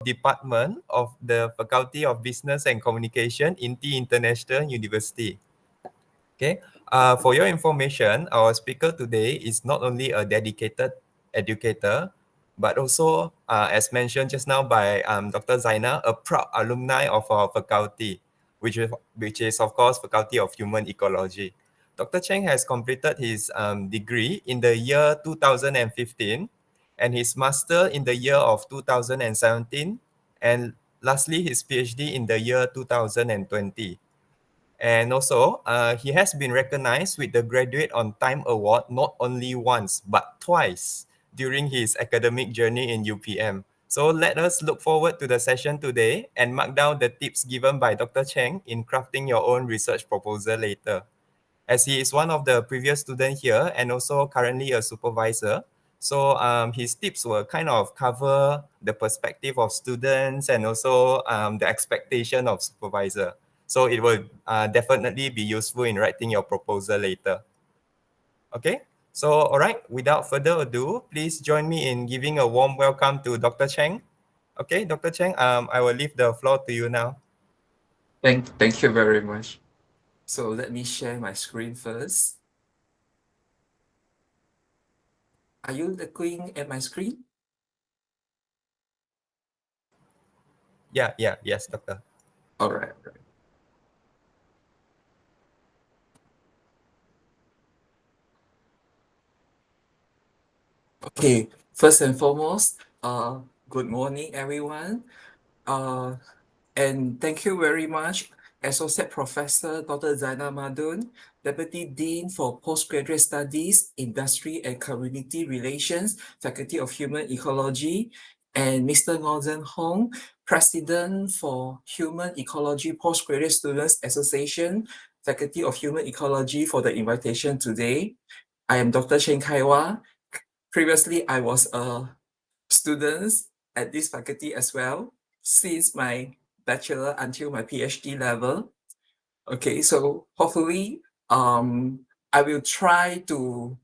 Department of the Faculty of Business and Communication in the International University. Okay. For your information, our speaker today is not only a dedicated educator, but also, as mentioned just now by Dr. Zaina, a proud alumni of our faculty, which is of course Faculty of Human Ecology. Dr. Cheng has completed his degree in the year 2015 and his master in the year of 2017, and lastly his PhD in the year 2020. And also, he has been recognized with the Graduate on Time Award not only once, but twice during his academic journey in UPM. So let us look forward to the session today and mark down the tips given by Dr. Cheng in crafting your own research proposal later. As he is one of the previous students here and also currently a supervisor, so his tips will kind of cover the perspective of students and also the expectation of supervisor. So it will definitely be useful in writing your proposal later. Okay, so all right, without further ado, please join me in giving a warm welcome to Dr. Cheng. Okay, Dr. Cheng, I will leave the floor to you now. Thank you very much. So let me share my screen first. Are you looking at my screen? Yes, doctor. All right. Okay, first and foremost, good morning, everyone. And thank you very much, Associate Professor Dr. Zaina Madun, Deputy Dean for Postgraduate Studies, Industry and Community Relations, Faculty of Human Ecology, and Mr. Northern Hong, President for Human Ecology Postgraduate Students Association, Faculty of Human Ecology, for the invitation today. I am Dr. Chen Kaiwa. Previously, I was a student at this faculty as well, since my bachelor until my PhD level. Okay, so hopefully I will try to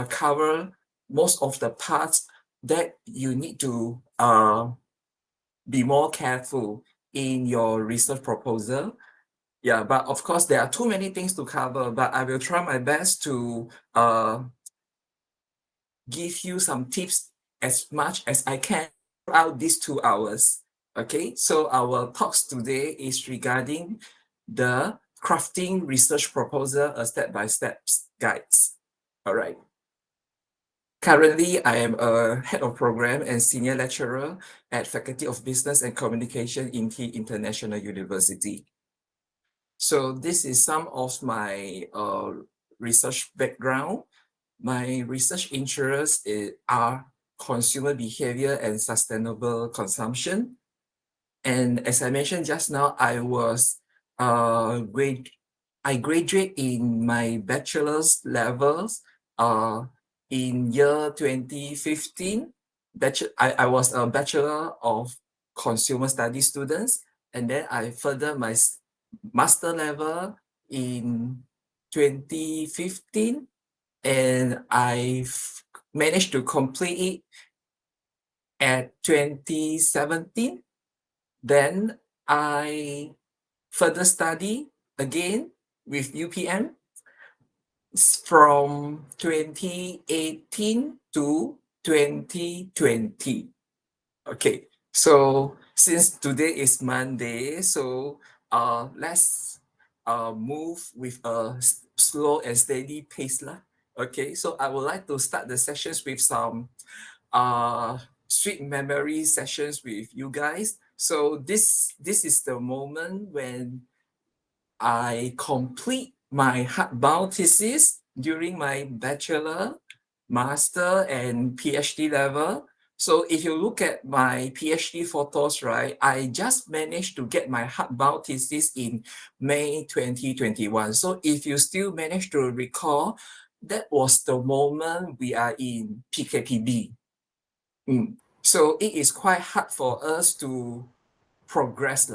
cover most of the parts that you need to be more careful in your research proposal. Yeah, but of course there are too many things to cover, but I will try my best to give you some tips as much as I can throughout these 2 hours. Okay, so our talks today is regarding the crafting research proposal, a step-by-step guides. All right. Currently, I am a head of program and senior lecturer at Faculty of Business and Communication in the International University. So this is some of my research background. My research interests are consumer behavior and sustainable consumption. And as I mentioned just now, I graduate in my bachelor's levels in year 2015. I was a Bachelor of Consumer Studies students, and then I further my master level in 2015, and I managed to complete it at 2017. Then I further study again with UPM from 2018 to 2020. Okay, so since today is Monday, so let's move with a slow and steady pace lah. Okay, so I would like to start the sessions with some sweet memory sessions with you guys. So this is the moment when I complete my hardbound thesis during my bachelor, master, and PhD level. So if you look at my PhD photos, right, I just managed to get my hardbound thesis in May 2021. So if you still manage to recall, that was the moment we are in PKPB. So it is quite hard for us to progress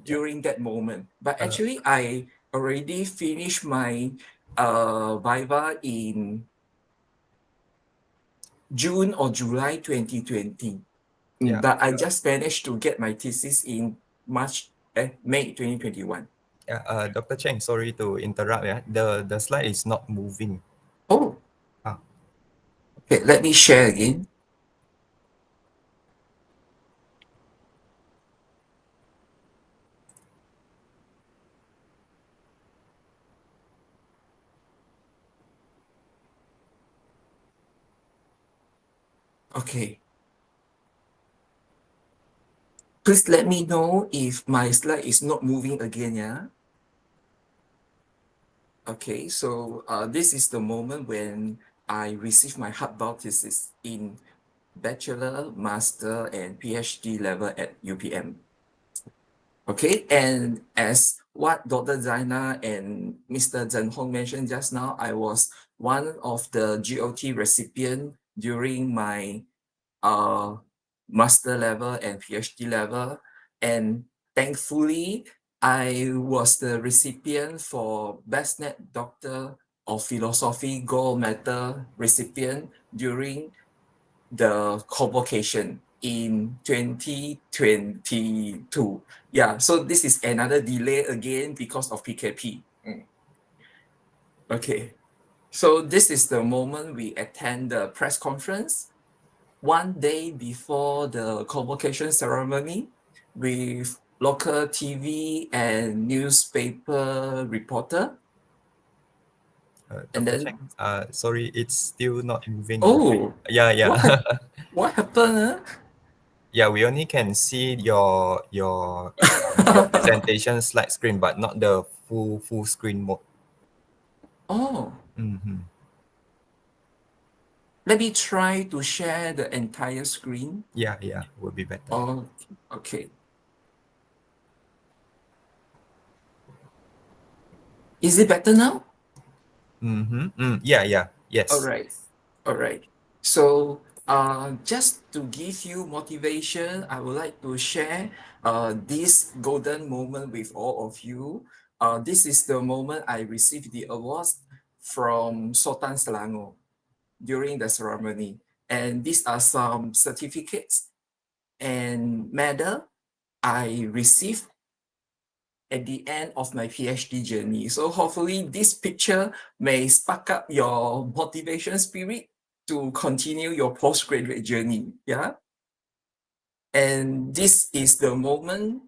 during that moment. But actually, I already finished my Viva in June or July 2020. Yeah. But I just managed to get my thesis in May 2021. Yeah, Dr. Cheng, sorry to interrupt. Yeah, the slide is not moving. Oh, Ah, okay, let me share again. Okay. Please let me know if my slide is not moving again, yeah? Okay, so this is the moment when I received my hardbound thesis in bachelor, master, and PhD level at UPM. Okay, and as what Dr. Zaina and Mr. Zhen Hong mentioned just now, I was one of the GOT recipient during my master level and PhD level. And thankfully, I was the recipient for Best Net Doctor of Philosophy Gold Medal recipient during the convocation in 2022. Yeah, so this is another delay again because of PKP. Okay, so this is the moment we attend the press conference one day before the convocation ceremony with local TV and newspaper reporter. And Dr. then, Cheng, sorry, it's still not moving. oh, Yeah, what, yeah. what happened? Yeah, we only can see your presentation slide screen, but not the full screen mode. Oh, Mm-hmm. let me try to share the entire screen. Yeah, yeah, would be better. Oh, okay. Is it better now? Mm-hmm. Yeah, yeah, All yes. right. All right. So, just to give you motivation, I would like to share this golden moment with all of you. This is the moment I received the awards from Sultan Selangor during the ceremony. And these are some certificates and medal I received at the end of my PhD journey. So hopefully this picture may spark up your motivation spirit to continue your postgraduate journey. Yeah. And this is the moment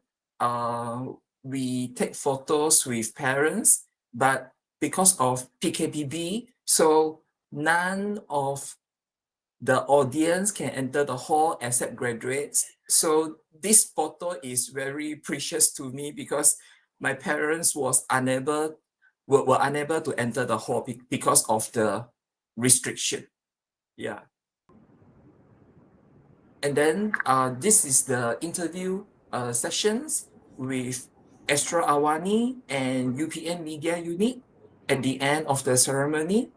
we take photos with parents, but because of PKPB, so none of the audience can enter the hall except graduates. So this photo is very precious to me because my parents were unable to enter the hall because of the restriction. Yeah. And then this is the interview sessions with Astra Awani and UPM Media Unit at the end of the ceremony.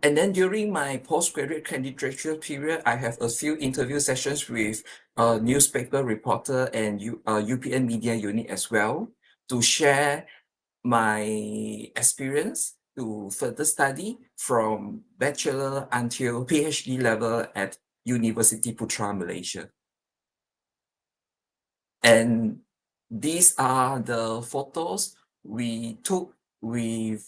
And then during my postgraduate candidature period, I have a few interview sessions with newspaper reporter and UPN Media Unit as well to share my experience to further study from bachelor until PhD level at Universiti Putra Malaysia. And these are the photos we took with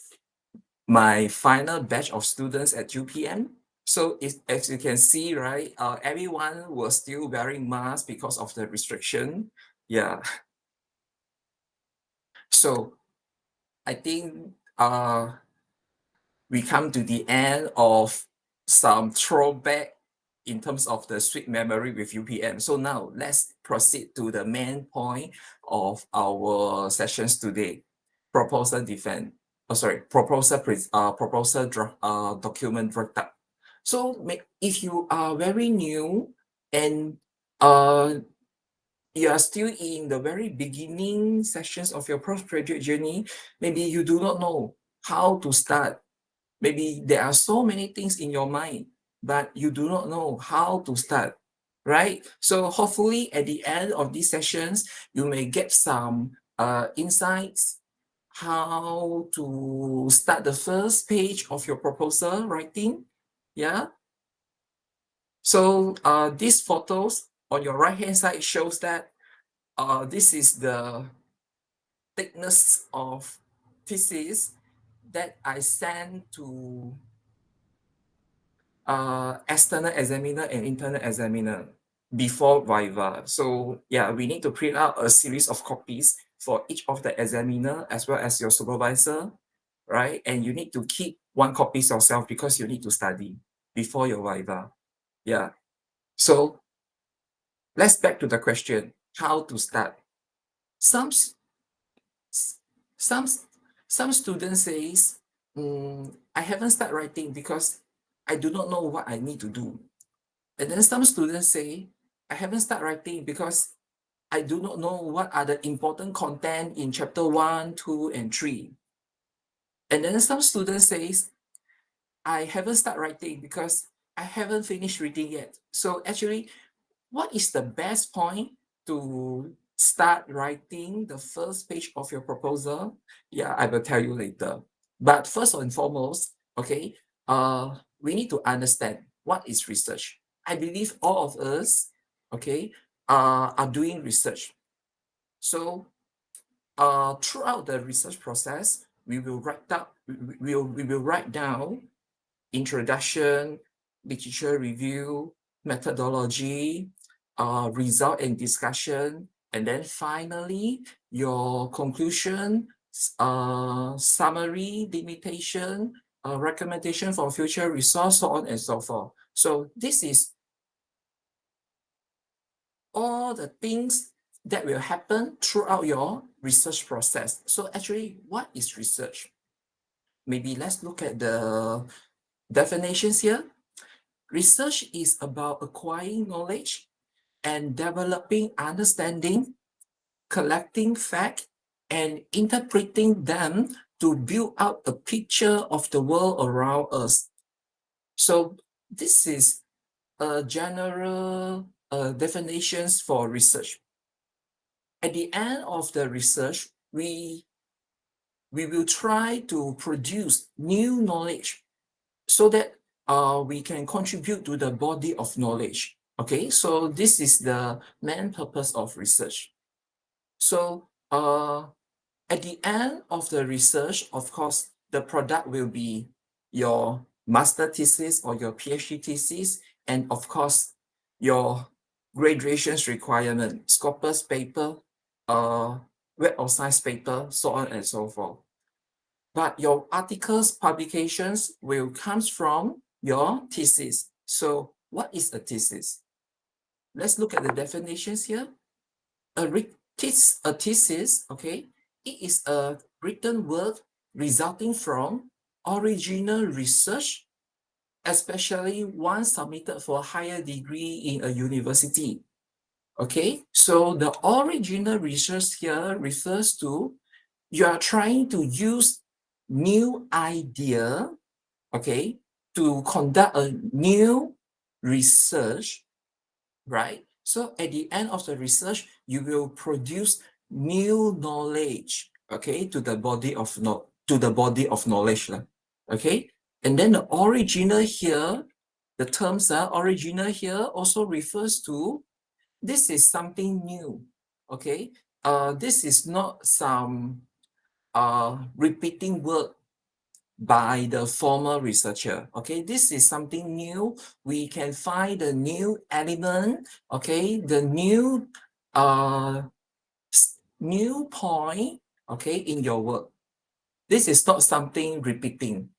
my final batch of students at UPM. So as you can see, right, everyone was still wearing masks because of the restriction. Yeah. So I think we come to the end of some throwback in terms of the sweet memory with UPM. So now let's proceed to the main point of our sessions today. Proposal defense. Oh, sorry, proposal document draft up. So if you are very new and you are still in the very beginning sessions of your postgraduate journey, maybe you do not know how to start. Maybe there are so many things in your mind, but you do not know how to start, right? So hopefully at the end of these sessions, you may get some insights how to start the first page of your proposal writing. Yeah. So these photos on your right hand side shows that this is the thickness of thesis that I sent to external examiner and internal examiner before Viva. So yeah, we need to print out a series of copies for each of the examiner as well as your supervisor, right? And you need to keep one copy yourself because you need to study before your Viva. Yeah. So let's back to the question, how to start. Some some some students says, I haven't started writing because I do not know what I need to do. And then some students say, I haven't started writing because I do not know what are the important content in chapter 1, 2, and 3. And then some students says, I haven't started writing because I haven't finished reading yet. So actually, what is the best point to start writing the first page of your proposal? Yeah, I will tell you later. But first and foremost, okay, we need to understand what is research. I believe all of us, okay, are doing research. So throughout the research process, we will write down introduction, literature review, methodology, result and discussion, and then finally your conclusion, summary, limitation, recommendation for future resource, so on and so forth. So this is all the things that will happen throughout your research process. So actually, what is research? Maybe let's look at the definitions here. Research is about acquiring knowledge and developing understanding, collecting facts, and interpreting them to build out a picture of the world around us. So this is a general definitions for research. At the end of the research, we will try to produce new knowledge so that we can contribute to the body of knowledge. Okay, so this is the main purpose of research. So at the end of the research, of course, the product will be your master thesis or your PhD thesis, and of course, your graduation's requirement, Scopus paper, Web of Science paper, so on and so forth. But your articles publications will comes from your thesis. So what is a thesis? Let's look at the definitions here. A thesis, okay, it is a written work resulting from original research, especially one submitted for a higher degree in a university. Okay, so the original research here refers to you are trying to use new idea, okay, to conduct a new research, right? So at the end of the research, you will produce new knowledge, okay, to the body of knowledge, okay. And then the original here, the terms are original here also refers to this is something new, okay. This is not some repeating work by the former researcher. Okay, this is something new. We can find the new element, okay, the new new point, okay, in your work. This is not something repeating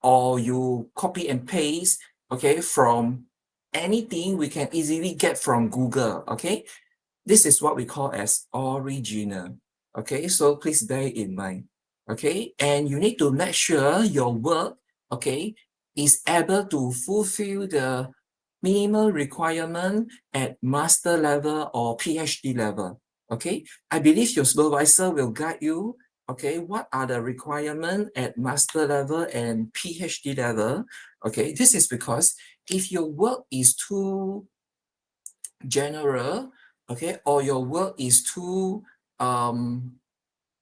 or you copy and paste, okay, from anything we can easily get from Google, okay. This is what we call as original, okay, so please bear in mind, okay, and you need to make sure your work, okay, is able to fulfill the minimal requirement at master level or PhD level, okay. I believe your supervisor will guide you, okay, what are the requirements at master level and PhD level, okay. This is because if your work is too general, okay, or your work is too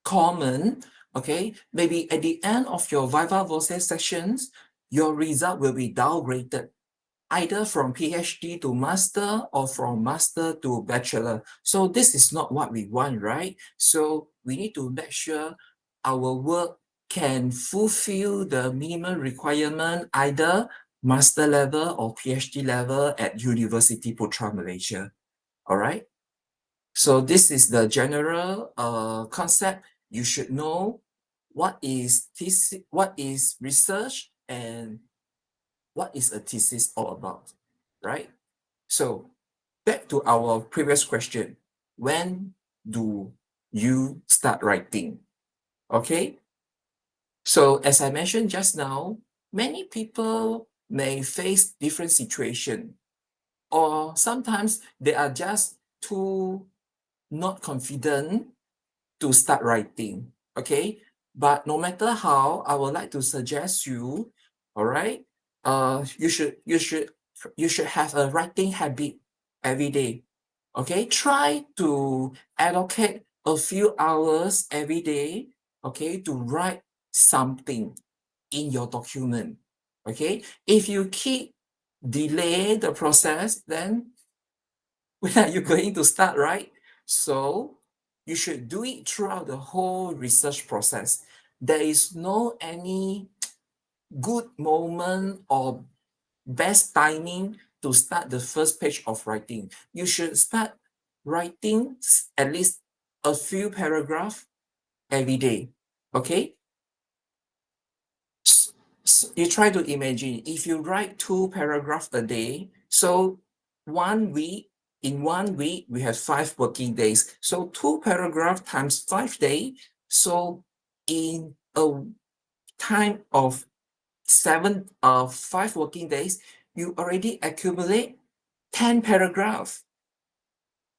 common, okay, maybe at the end of your Viva Voce sessions, your result will be downgraded, either from PhD to master or from master to bachelor. So this is not what we want, right? So we need to make sure our work can fulfill the minimum requirement, either master level or PhD level at Universiti Putra Malaysia. All right. So this is the general concept. You should know what is thesis, what is research, and what is a thesis all about, right? So back to our previous question. When do you start writing? Okay. So as I mentioned just now, many people may face different situations, or sometimes they are just too not confident to start writing. Okay. But no matter how, I would like to suggest you, all right, you should have a writing habit every day. Okay. Try to allocate a few hours every day, okay, to write something in your document. Okay. If you keep delay the process, then when are you going to start, right? So you should do it throughout the whole research process. There is no any good moment or best timing to start the first page of writing. You should start writing at least a few paragraphs every day. Okay? You try to imagine if you write 2 paragraphs a day, so 1 week, in 1 week, we have 5 working days. So 2 paragraphs times 5 days. So in a time of 5 working days, you already accumulate 10 paragraphs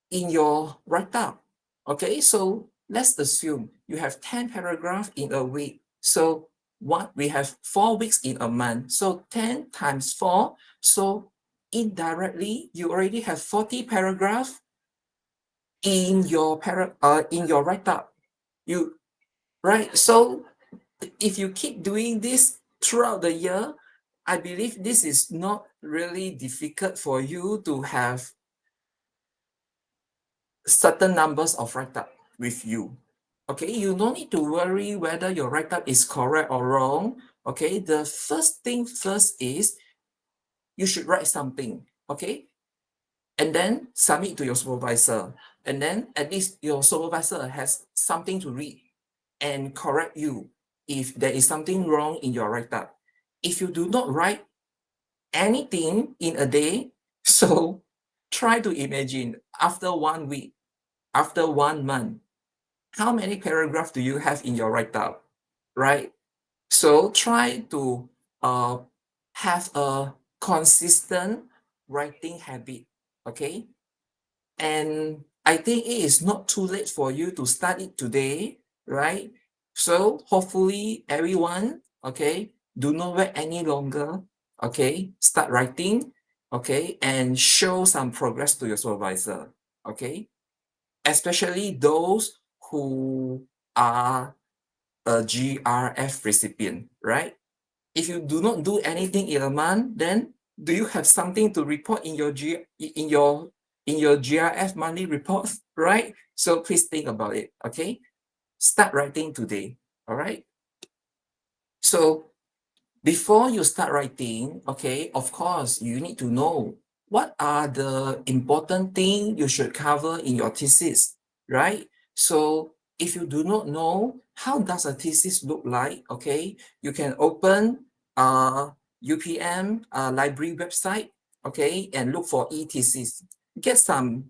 in your write-up. Okay, so let's assume you have 10 paragraphs in a week. So what we have 4 weeks in a month. So 10 times 4. So indirectly, you already have 40 paragraphs in your write-up. You right. So if you keep doing this throughout the year, I believe this is not really difficult for you to have certain numbers of write-up with you. Okay, you don't need to worry whether your write-up is correct or wrong. Okay, the first thing first is you should write something. Okay, and then submit to your supervisor. And then at least your supervisor has something to read and correct you if there is something wrong in your write-up. If you do not write anything in a day, so try to imagine after 1 week, after 1 month, how many paragraphs do you have in your write-up, right? So try to have a consistent writing habit, okay? And I think it is not too late for you to start it today, right? So hopefully everyone, okay, do not wait any longer, okay? Start writing, okay, and show some progress to your supervisor, okay? Especially those who are a GRF recipient, right? If you do not do anything in a month, then do you have something to report in your GRF monthly report, right? So please think about it, okay? Start writing today, all right? So before you start writing, okay, of course, you need to know what are the important things you should cover in your thesis, right? So if you do not know how does a thesis look like, okay, you can open UPM library website, okay, and look for e-thesis. Get some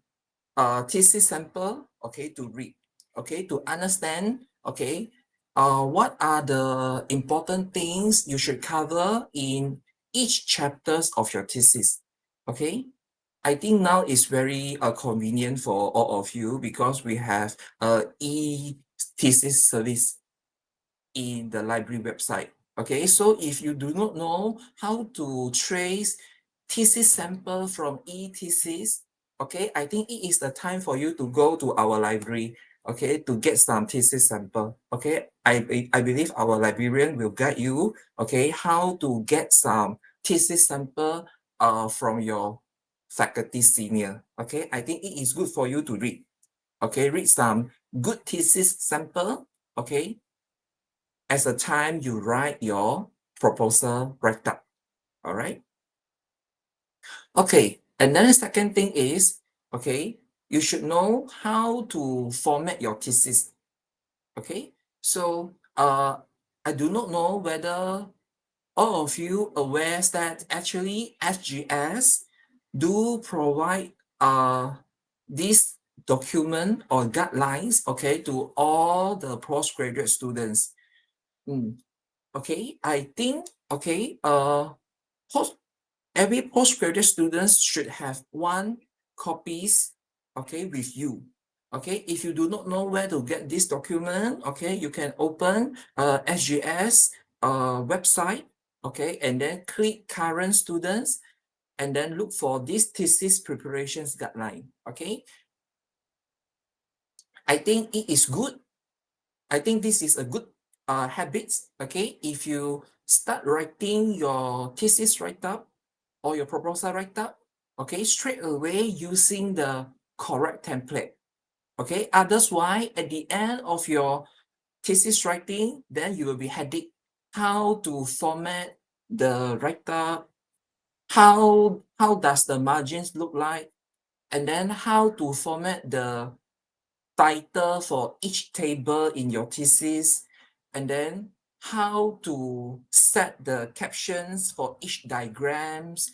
thesis sample, okay, to read, okay, to understand, okay, what are the important things you should cover in each chapters of your thesis, okay? I think now is very convenient for all of you because we have e-thesis service in the library website. Okay, so if you do not know how to trace thesis sample from e-thesis, okay, I think it is the time for you to go to our library, okay, to get some thesis sample. Okay, I believe our librarian will guide you, okay, how to get some thesis sample from your faculty senior. Okay, I think it is good for you to read. Okay, read some good thesis sample. Okay, as the time you write your proposal write-up. All right. Okay, and then the second thing is, okay, you should know how to format your thesis. Okay, so I do not know whether all of you aware that actually SGS do provide this document or guidelines, okay, to all the postgraduate students. Okay, I think, okay, every postgraduate student should have one copies, okay, with you. Okay, if you do not know where to get this document, okay, you can open SGS website, okay, and then click current students, and then look for this thesis preparations guideline. Okay, I think it is good. I think this is a good habit. Okay, if you start writing your thesis write-up or your proposal write-up, okay, straight away using the correct template. Okay, otherwise at the end of your thesis writing, then you will be headache how to format the write-up, how does the margins look like, and then how to format the title for each table in your thesis, and then how to set the captions for each diagrams,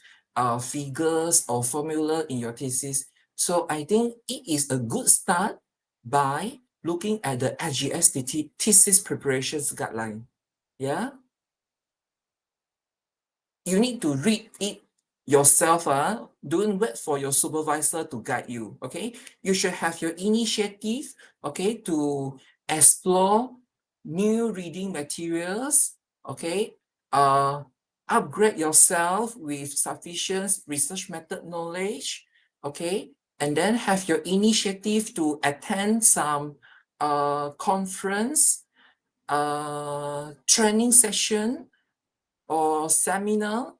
figures or formula in your thesis. So I think it is a good start by looking at the SGS thesis preparations guideline. Yeah, you need to read it yourself. Don't wait for your supervisor to guide you. Okay, you should have your initiative, okay, to explore new reading materials. Okay, upgrade yourself with sufficient research method knowledge. Okay, and then have your initiative to attend some conference, training session, or seminar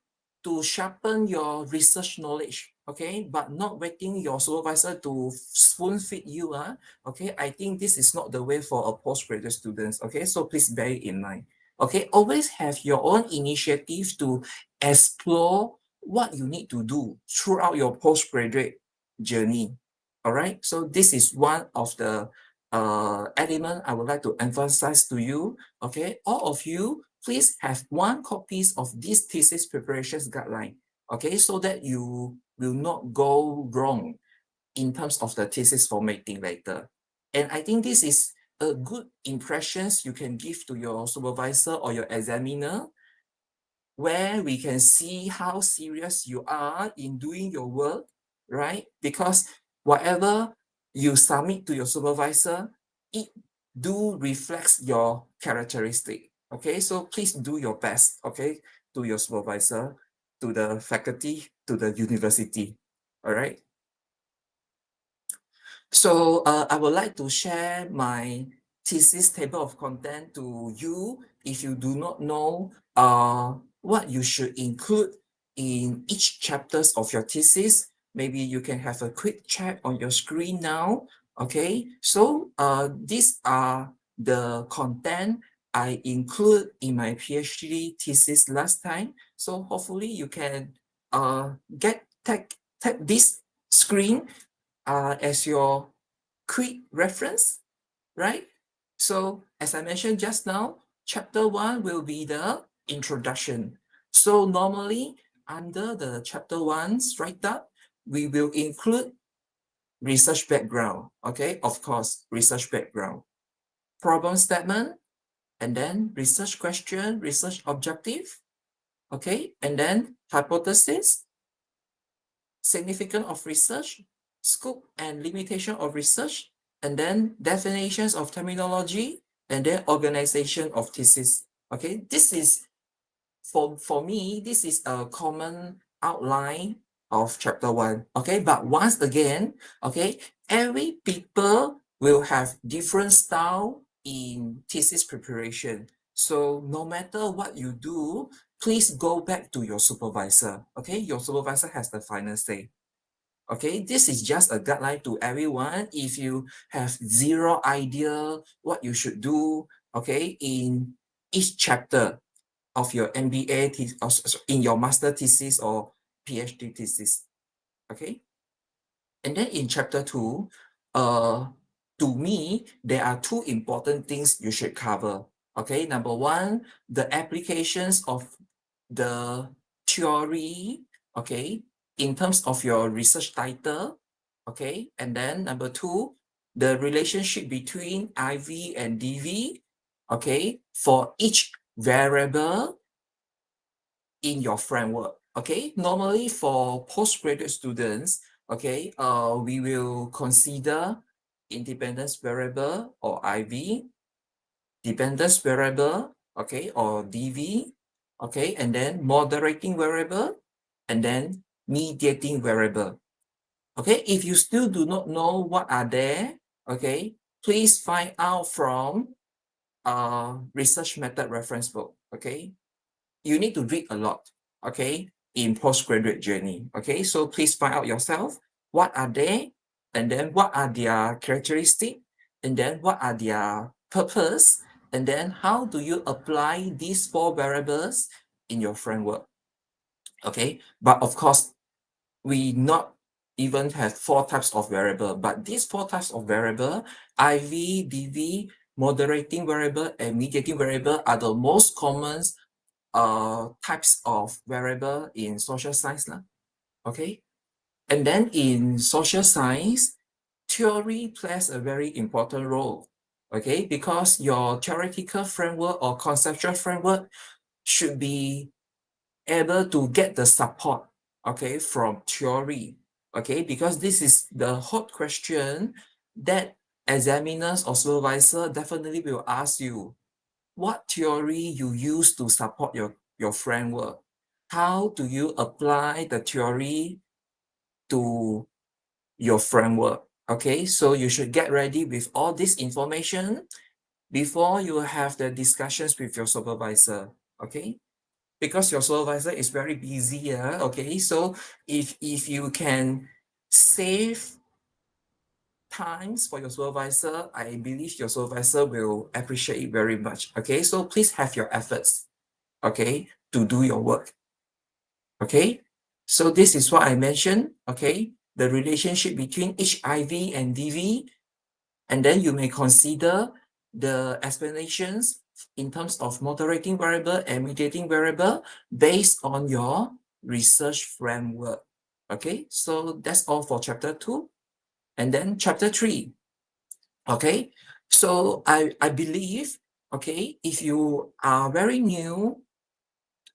to sharpen your research knowledge, okay, but not waiting your supervisor to spoon feed you. Okay, I think this is not the way for a postgraduate students. Okay, so please bear it in mind. Okay, always have your own initiative to explore what you need to do throughout your postgraduate journey. All right, so this is one of the element I would like to emphasize to you. Okay, all of you, please have one copies of this thesis preparations guideline, okay, so that you will not go wrong in terms of the thesis formatting later. And I think this is a good impressions you can give to your supervisor or your examiner, where we can see how serious you are in doing your work, right? Because whatever you submit to your supervisor, it do reflects your characteristic. Okay, so please do your best, okay, to your supervisor, to the faculty, to the university. All right. So I would like to share my thesis table of content to you. If you do not know what you should include in each chapters of your thesis, maybe you can have a quick check on your screen now. Okay, so these are the content I include in my PhD thesis last time. So hopefully you can take this screen as your quick reference, right? So as I mentioned just now, chapter 1 will be the introduction. So normally under the chapter 1's write-up, we will include research background, okay? Of course, research background, problem statement, and then research question, research objective, okay? And then hypothesis, significance of research, scope and limitation of research, and then definitions of terminology, and then organization of thesis. Okay, this is, for me, this is a common outline of chapter 1. Okay, but once again, okay, every people will have different style in thesis preparation. So no matter what you do, please go back to your supervisor. Okay, your supervisor has the final say. Okay, this is just a guideline to everyone. If you have zero idea what you should do, okay, in each chapter of your MBA, in your master thesis or PhD thesis, okay? And then in chapter 2, to me, there are two important things you should cover. Okay, number one, the applications of the theory, okay, in terms of your research title, okay, and then number two, the relationship between IV and DV, okay, for each variable in your framework. Okay, normally for postgraduate students, okay, we will consider independence variable or IV, dependence variable, okay, or DV, okay, and then moderating variable, and then mediating variable. Okay, if you still do not know what are there, okay, please find out from research method reference book. Okay, you need to read a lot, okay, in postgraduate journey. Okay, so please find out yourself what are they, and then what are their characteristics, and then what are their purpose, and then how do you apply these four variables in your framework. Okay, but of course, we not even have four types of variable, but these four types of variable, IV, DV, moderating variable, and mediating variable are the most common types of variable in social science. Okay. And then in social science, theory plays a very important role. Okay, because your theoretical framework or conceptual framework should be able to get the support, okay, from theory. Okay, because this is the hot question that examiners or supervisor definitely will ask you. What theory you use to support your framework? How do you apply the theory to your framework? Okay, so you should get ready with all this information before you have the discussions with your supervisor. Okay, because your supervisor is very busy. Okay, so if you can save times for your supervisor, I believe your supervisor will appreciate it very much. Okay, so please have your efforts, okay, to do your work. Okay, so this is what I mentioned, okay, the relationship between each IV and DV, and then you may consider the explanations in terms of moderating variable and mediating variable based on your research framework. Okay, so that's all for chapter 2. And then chapter 3. Okay, so I believe, okay, if you are very new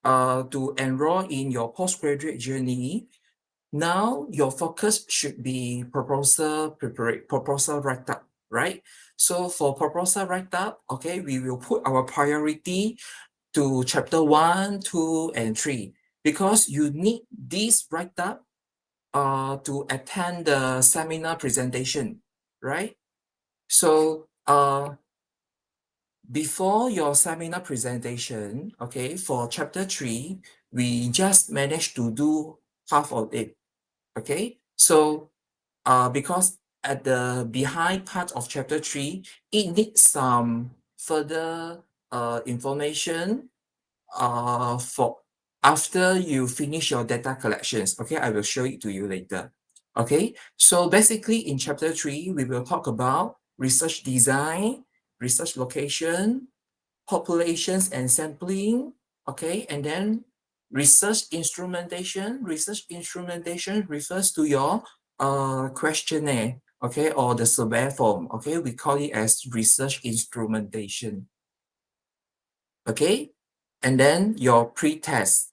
to enroll in your postgraduate journey, now your focus should be proposal write-up, right? So for proposal write-up, okay, we will put our priority to chapter 1, 2, and 3 because you need this write-up to attend the seminar presentation, right? So before your seminar presentation, okay, for chapter 3, we just managed to do half of it, okay? So because at the behind part of chapter 3, it needs some further information for after you finish your data collections. Okay, I will show it to you later. Okay, so basically in chapter 3, we will talk about research design, research location, populations and sampling, okay, and then research instrumentation. Research instrumentation refers to your questionnaire, okay, or the survey form, okay, we call it as research instrumentation, okay, and then your pre-test,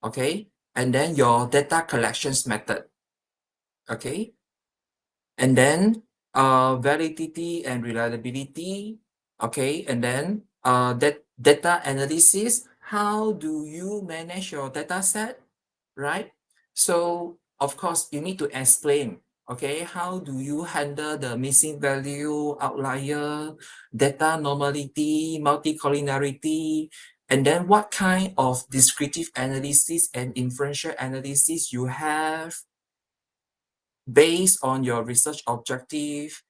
okay, and then your data collections method, okay, and then validity and reliability, okay, and then that data analysis, how do you manage your data set, right? So of course you need to explain, okay, how do you handle the missing value, outlier, data normality, multicollinearity, And then what kind of descriptive analysis and inferential analysis you have based on your research objective.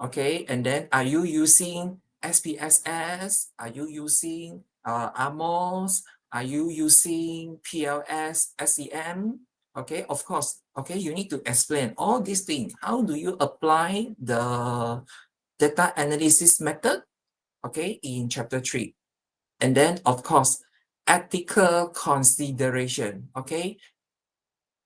Okay, and then are you using SPSS? Are you using AMOS? Are you using PLS, SEM? Okay, of course. Okay, you need to explain all these things. How do you apply the data analysis method? Okay, in chapter 3. And then, of course, ethical consideration. Okay,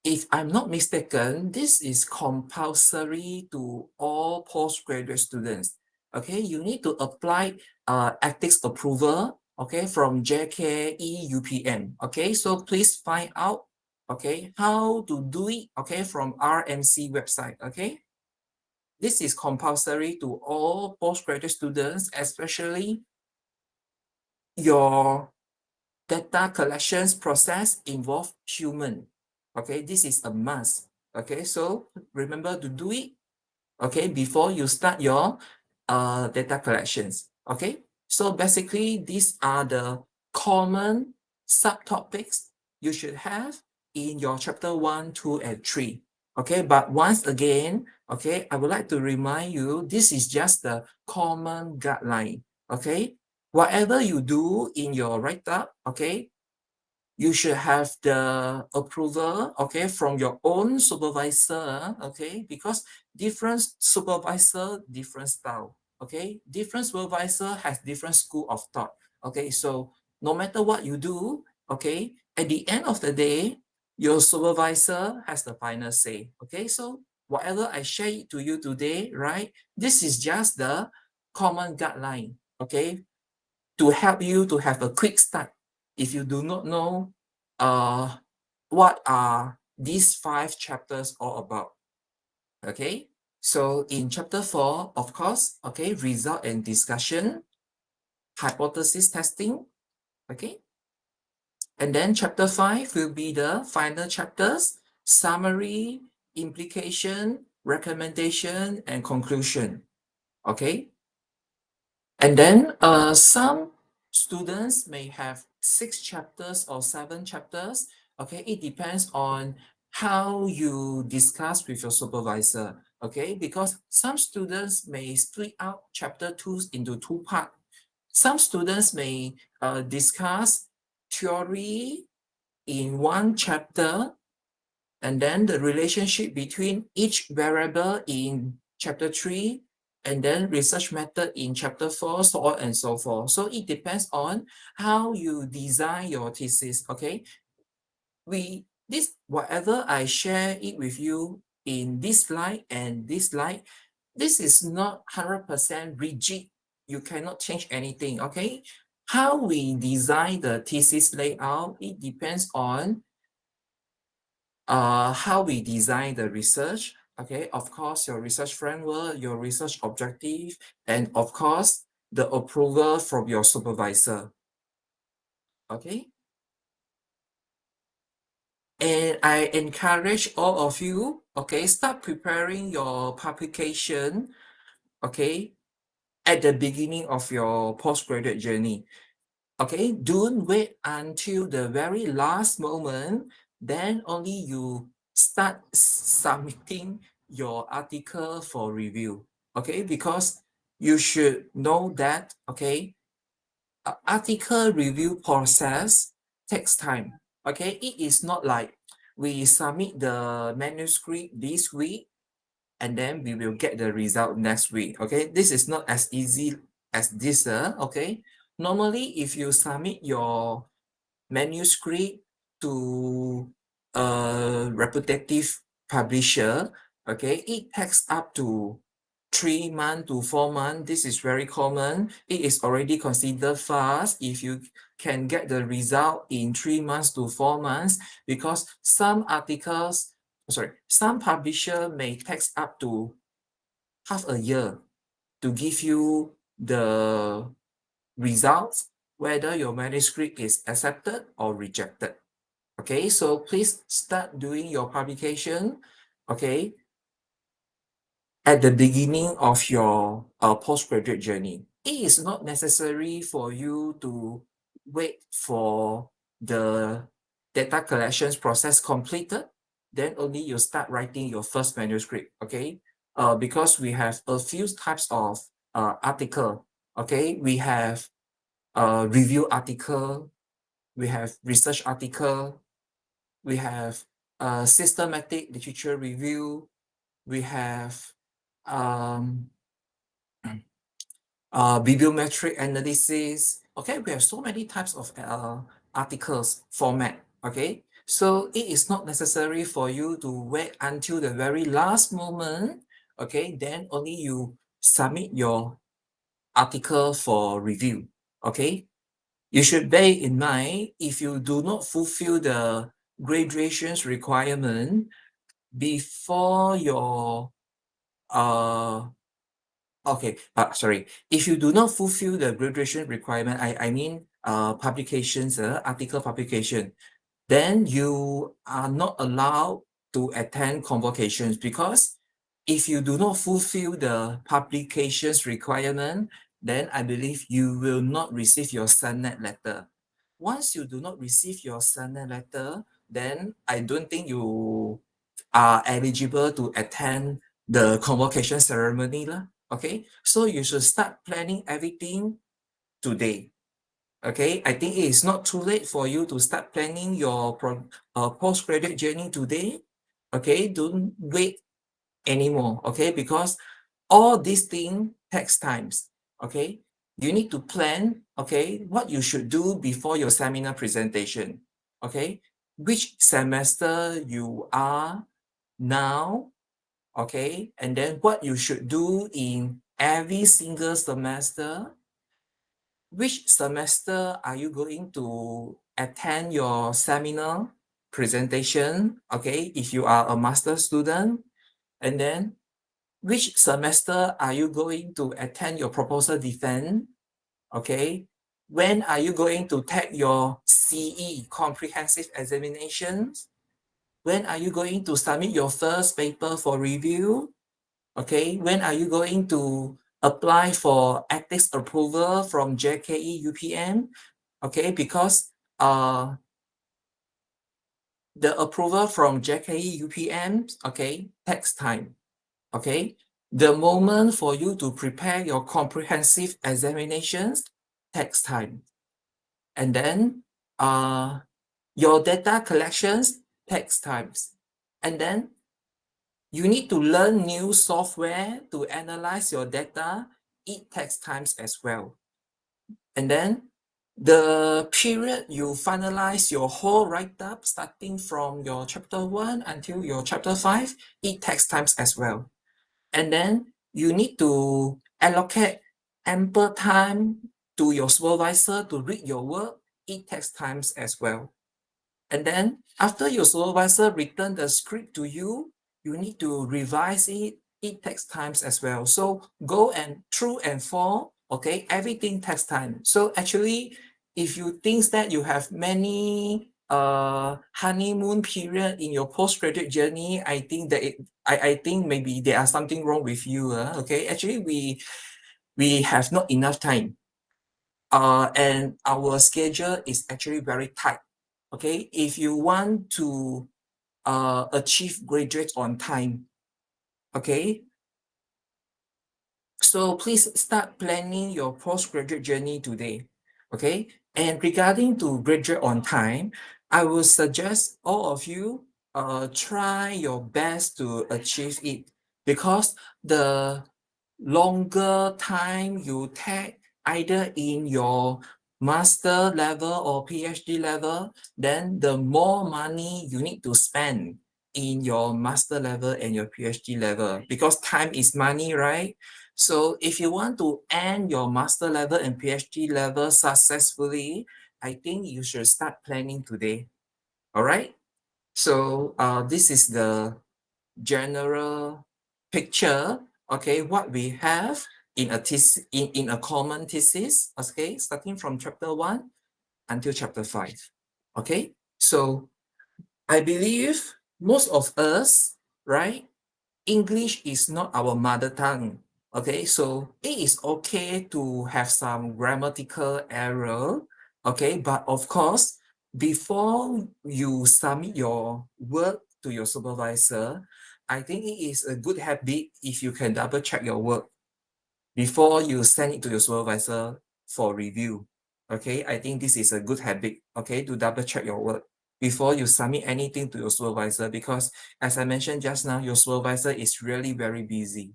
if I'm not mistaken, this is compulsory to all postgraduate students. Okay, you need to apply ethics approval, okay, from JKE UPM. Okay, so please find out, okay, how to do it, okay, from RMC website. Okay, this is compulsory to all postgraduate students, especially your data collections process involve human. Okay, this is a must. Okay, so remember to do it, okay, before you start your data collections. Okay, so basically these are the common subtopics you should have in your chapter 1, 2, and 3. Okay, but once again, okay, I would like to remind you, this is just the common guideline. Okay, whatever you do in your write-up, okay, you should have the approval, okay, from your own supervisor, okay, because different supervisor, different style, okay, different supervisor has different school of thought, okay, so no matter what you do, okay, at the end of the day, your supervisor has the final say, okay, so whatever I share to you today, right, this is just the common guideline, okay, to help you to have a quick start if you do not know what are these 5 chapters all about. Okay, so in chapter 4, of course, okay, result and discussion, hypothesis testing, okay, and then chapter 5 will be the final chapters, summary, implication, recommendation, and conclusion. Okay, and then some students may have 6 chapters or 7 chapters. Okay, it depends on how you discuss with your supervisor. Okay, because some students may split out chapter 2 into 2 parts. Some students may discuss theory in one chapter, and then the relationship between each variable in chapter 3, and then research method in chapter 4, so on and so forth. So it depends on how you design your thesis. Okay, whatever I share it with you in this slide and this slide, this is not 100% rigid. You cannot change anything. Okay, how we design the thesis layout, it depends on how we design the research, okay, of course, your research framework, your research objective, and of course, the approval from your supervisor, okay? And I encourage all of you, okay, start preparing your publication, okay, at the beginning of your postgraduate journey. Okay, don't wait until the very last moment, then only you start submitting your article for review. Okay, because you should know that, okay, article review process takes time. Okay, it is not like we submit the manuscript this week and then we will get the result next week. Okay, this is not as easy as this. Okay, normally if you submit your manuscript to a reputative publisher, okay, it takes up to 3 months to 4 months. This is very common. It is already considered fast if you can get the result in 3 months to 4 months, because some articles, sorry, some publisher may take up to half a year to give you the results, whether your manuscript is accepted or rejected. Okay, so please start doing your publication, okay, at the beginning of your postgraduate journey. It is not necessary for you to wait for the data collections process completed, then only you start writing your first manuscript, okay? Because we have a few types of article, okay? We have review article, we have research article, we have systematic literature review, we have um, bibliometric analysis. Okay, we have so many types of articles format. Okay, so it is not necessary for you to wait until the very last moment. Okay, then only you submit your article for review. Okay, you should bear in mind if you do not fulfill the graduation's requirement before your okay, sorry. If you do not fulfill the graduation requirement, I mean publications, article publication, then you are not allowed to attend convocations, because if you do not fulfill the publications requirement, then I believe you will not receive your SUNET letter. Once you do not receive your SUNET letter, then I don't think you are eligible to attend the convocation ceremony lah. Okay, so you should start planning everything today. Okay, I think it is not too late for you to start planning your postgraduate journey today. Okay, don't wait anymore. Okay, because all these things takes times. Okay, you need to plan. Okay, what you should do before your seminar presentation. Okay, which semester you are now. Okay, and then what you should do in every single semester. Which semester are you going to attend your seminar presentation? Okay, if you are a master student, and then which semester are you going to attend your proposal defense? Okay, when are you going to take your CE, comprehensive examinations? When are you going to submit your first paper for review? Okay, when are you going to apply for ethics approval from JKE UPM? Okay, because the approval from JKE UPM, okay, takes time. Okay, the moment for you to prepare your comprehensive examinations takes time. And then your data collections takes time. And then you need to learn new software to analyze your data. It takes time as well. And then the period you finalize your whole write-up, starting from your chapter 1 until your chapter 5, it takes time as well. And then you need to allocate ample time to your supervisor to read your work. It takes time as well. And then after your supervisor return the script to you, you need to revise it. It takes time as well. So go and through and for, okay, everything takes time. So actually, if you think that you have many honeymoon period in your postgraduate journey, I think that I think maybe there are something wrong with you. Okay, actually we have not enough time. And our schedule is actually very tight. Okay, if you want to achieve graduate on time, okay, so please start planning your postgraduate journey today. Okay, and regarding to graduate on time, I will suggest all of you try your best to achieve it, because the longer time you take either in your master level or PhD level, then the more money you need to spend in your master level and your PhD level, because time is money, right? So if you want to end your master level and PhD level successfully, I think you should start planning today. All right. So this is the general picture, okay, what we have in a thesis, in a common thesis, okay, starting from chapter 1 until chapter 5. Okay, so I believe most of us, right, English is not our mother tongue. Okay, so it is okay to have some grammatical error, Okay, but of course, before you submit your work to your supervisor, I think it is a good habit if you can double check your work before you send it to your supervisor for review. Okay, I think this is a good habit, okay, to double check your work before you submit anything to your supervisor, because as I mentioned just now, your supervisor is really very busy.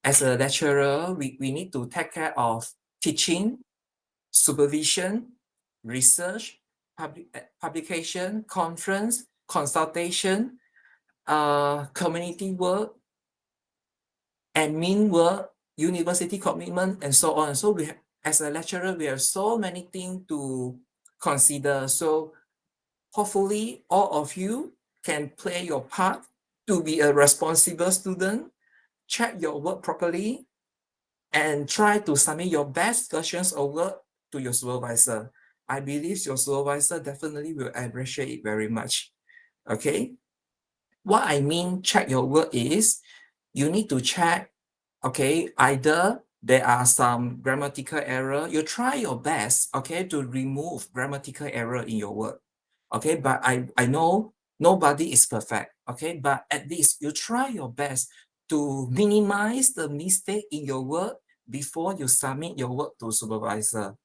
As a lecturer, we need to take care of teaching, supervision, research, publication, conference, consultation, community work, admin work, university commitment, and so on. So we, as a lecturer, we have so many things to consider. So hopefully all of you can play your part to be a responsible student, check your work properly, and try to submit your best versions of work to your supervisor. I believe your supervisor definitely will appreciate it very much. Okay. What I mean check your work is you need to check, okay, either there are some grammatical error. You try your best, okay, to remove grammatical error in your work. Okay, but I know nobody is perfect. Okay, but at least you try your best to minimize the mistake in your work before you submit your work to supervisor.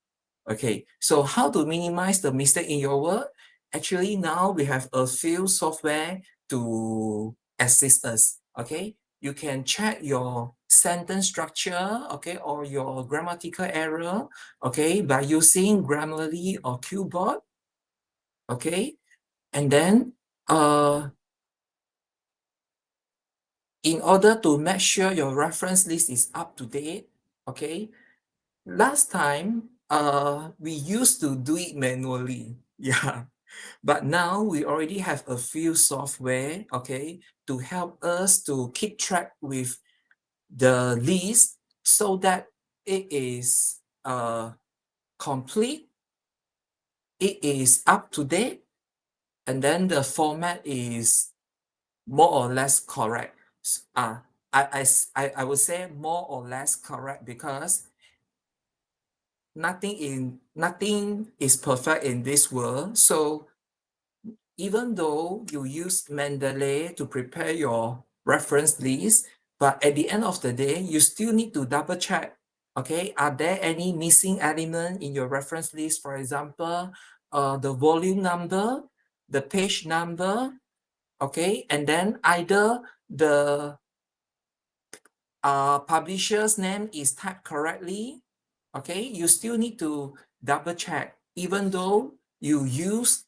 Okay, so how to minimize the mistake in your work? Actually, now we have a few software to assist us. Okay, you can check your sentence structure, okay, or your grammatical error, okay, by using Grammarly or Qbot. Okay, and then in order to make sure your reference list is up to date, okay, last time we used to do it manually. Yeah, but now we already have a few software, okay, to help us to keep track with the list so that it is complete, it is up to date, and then the format is more or less correct. I would say more or less correct because nothing is perfect in this world. So even though you use Mendeley to prepare your reference list, but at the end of the day, you still need to double check. Okay, are there any missing element in your reference list? For example, the volume number, the page number, okay, and then either the publisher's name is typed correctly, okay, you still need to double check, even though you use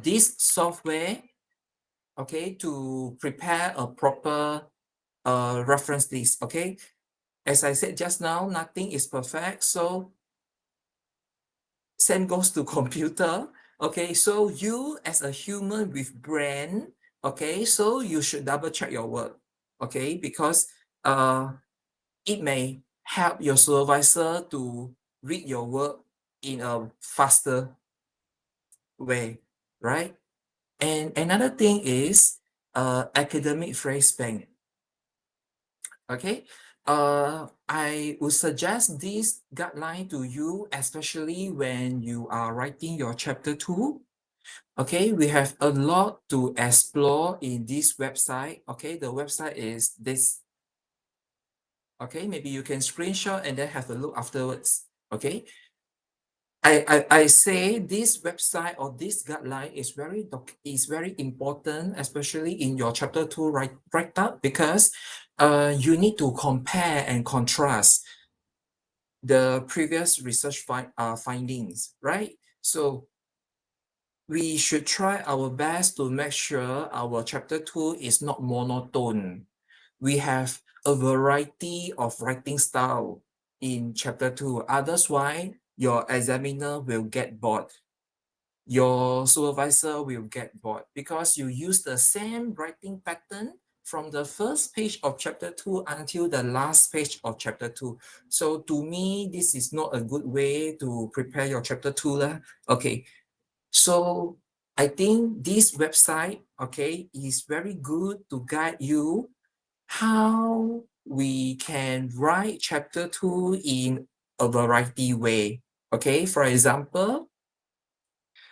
this software, okay, to prepare a proper reference list, okay. As I said just now, nothing is perfect, so same goes to computer, okay. So you as a human with brain, okay, so you should double check your work, okay, because it may help your supervisor to read your work in a faster way, right? And another thing is academic phrase bank. Okay, I would suggest this guideline to you, especially when you are writing your chapter 2. Okay, we have a lot to explore in this website. Okay, the website is this. Okay, maybe you can screenshot and then have a look afterwards. Okay, I say this website or this guideline is very important, especially in your chapter 2 write up, because you need to compare and contrast the previous research findings, right? So we should try our best to make sure our chapter 2 is not monotone. We have a variety of writing style in chapter 2. Otherwise, your examiner will get bored. Your supervisor will get bored because you use the same writing pattern from the first page of chapter 2 until the last page of chapter 2. So to me, this is not a good way to prepare your chapter 2 lah. Okay, so I think this website, okay, is very good to guide you how we can write chapter 2 in a variety way. Okay, for example,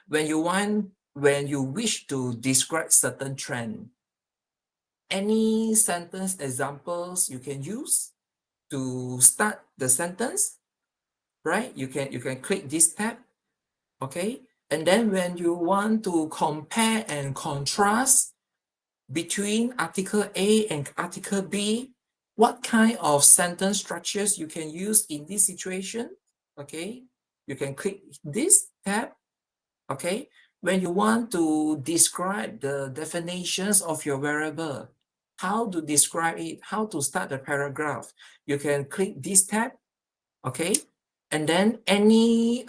when you wish to describe certain trend, any sentence examples you can use to start the sentence, right? You can click this tab, okay? And then when you want to compare and contrast between article A and article B, what kind of sentence structures you can use in this situation, okay? You can click this tab, okay? When you want to describe the definitions of your variable, how to describe it, how to start the paragraph, you can click this tab, okay? And then any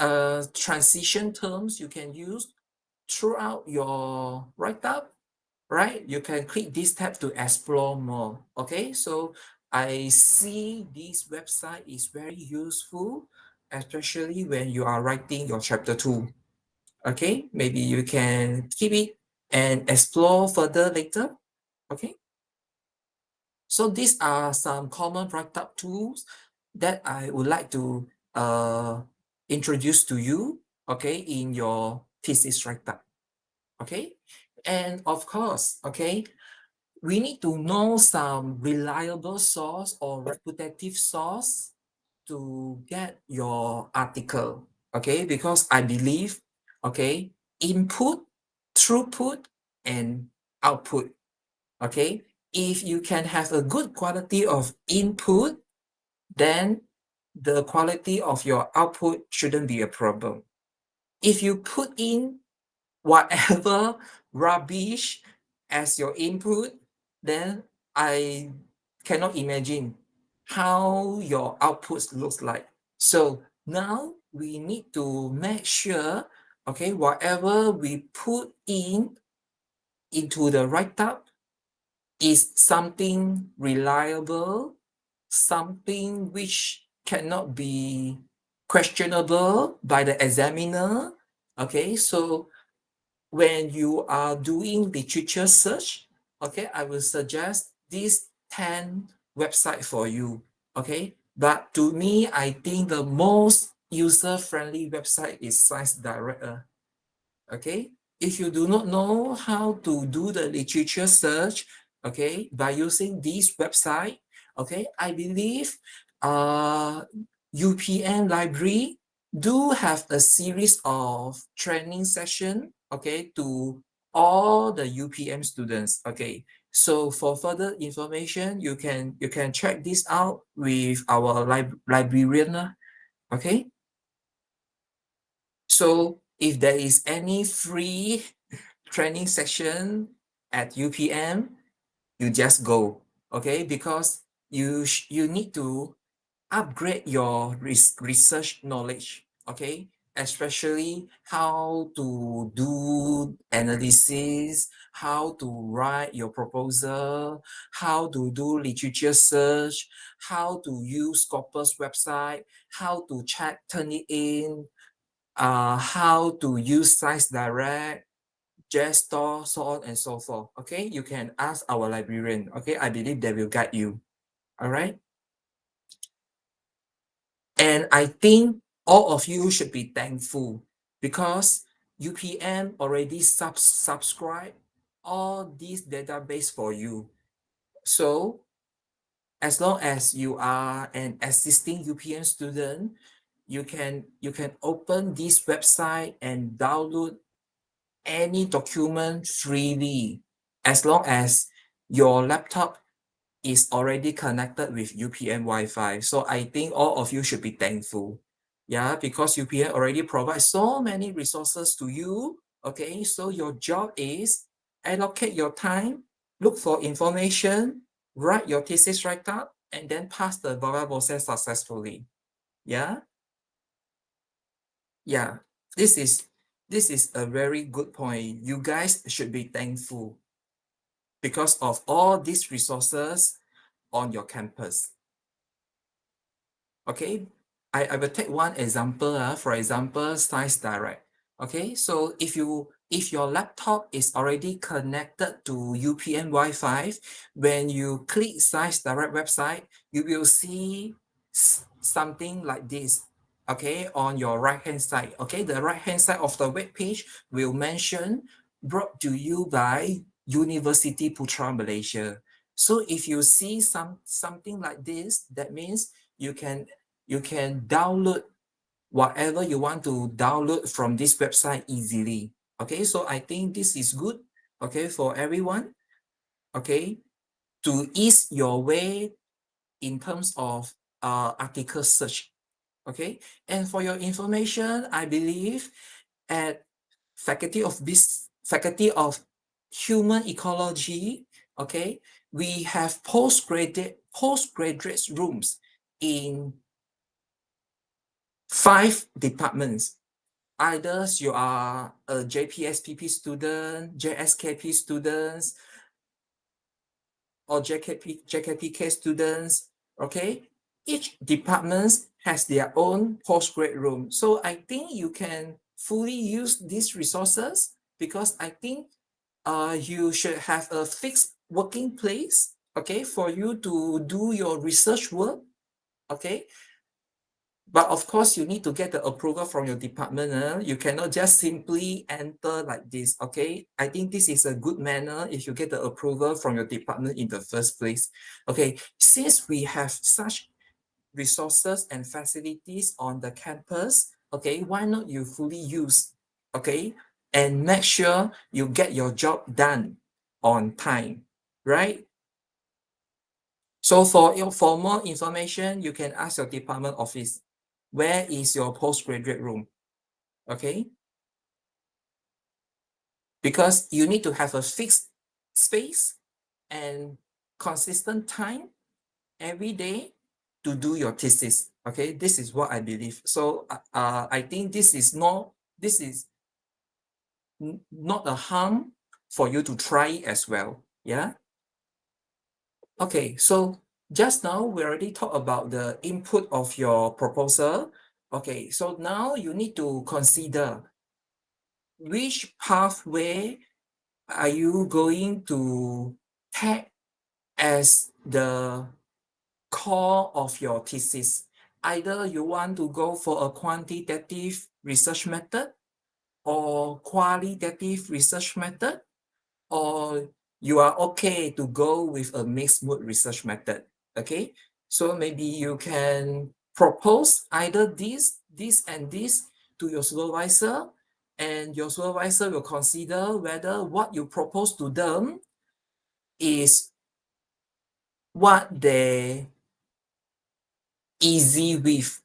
transition terms you can use throughout your write-up, right? You can click this tab to explore more, okay? So I see this website is very useful, especially when you are writing your chapter 2, okay? Maybe you can keep it and explore further later, okay? So these are some common write-up tools that I would like to introduce to you, okay, in your thesis write-up, okay? And of course, okay, we need to know some reliable source or reputative source to get your article, okay? Because I believe, okay, input, throughput, and output, okay? If you can have a good quality of input, then the quality of your output shouldn't be a problem. If you put in whatever rubbish as your input, then I cannot imagine how your outputs looks like. So now we need to make sure, okay, whatever we put in into the write-up is something reliable, something which cannot be questionable by the examiner. Okay, so when you are doing literature search, okay, I will suggest these 10 websites for you, okay? But to me, I think the most user-friendly website is Science Direct, okay? If you do not know how to do the literature search, okay, by using this website, okay, I believe UPM library do have a series of training session, okay, to all the UPM students, okay. So for further information, you can check this out with our librarian, okay. So if there is any free training section at UPM, you just go, okay? Because you need to upgrade your research knowledge, okay? Especially how to do analysis, how to write your proposal, how to do literature search, how to use Scopus website, how to check Turnitin, how to use Science Direct, JSTOR, so on and so forth. Okay, you can ask our librarian. Okay, I believe they will guide you. All right. And I think all of you should be thankful because UPM already subscribe all these database for you. So as long as you are an existing UPM student, you can open this website and download any document freely as long as your laptop is already connected with UPM Wi-Fi. So I think all of you should be thankful. Yeah, because UPM already provides so many resources to you. Okay, so your job is allocate your time, look for information, write your thesis write-up, and then pass the Baba process successfully. Yeah. Yeah, this is a very good point. You guys should be thankful because of all these resources on your campus. Okay, I will take one example. For example, Science Direct. Okay, so if your laptop is already connected to UPM Wi-Fi, when you click Science Direct website, you will see something like this. okay, on your right hand side. Okay, the right hand side of the web page will mention brought to you by Universiti Putra Malaysia. So if you see something like this, that means you can download whatever you want to download from this website easily. Okay, so I think this is good, okay, for everyone, okay, to ease your way in terms of article search. Okay, and for your information, I believe at Faculty of Human Ecology, okay, we have postgraduate rooms in 5 departments. Either you are a JPSPP student, JSKP students, or JKPK students, okay? Each department has their own postgrad room. So I think you can fully use these resources because I think you should have a fixed working place, okay, for you to do your research work, okay? But of course, you need to get the approval from your department. You cannot just simply enter like this, okay? I think this is a good manner if you get the approval from your department in the first place. Okay, since we have such resources and facilities on the campus, okay, why not you fully use, okay? And make sure you get your job done on time, right? So for more information, you can ask your department office, where is your postgraduate room? Okay. Because you need to have a fixed space and consistent time every day to do your thesis. Okay, this is what I believe. So I think this is not a harm for you to try it as well. Yeah. Okay, so just now we already talked about the input of your proposal. Okay, so now you need to consider which pathway are you going to take as the core of your thesis. Either you want to go for a quantitative research method or qualitative research method, or you are okay to go with a mixed mode research method. Okay, so maybe you can propose either this, and this to your supervisor, and your supervisor will consider whether what you propose to them is what they easy with.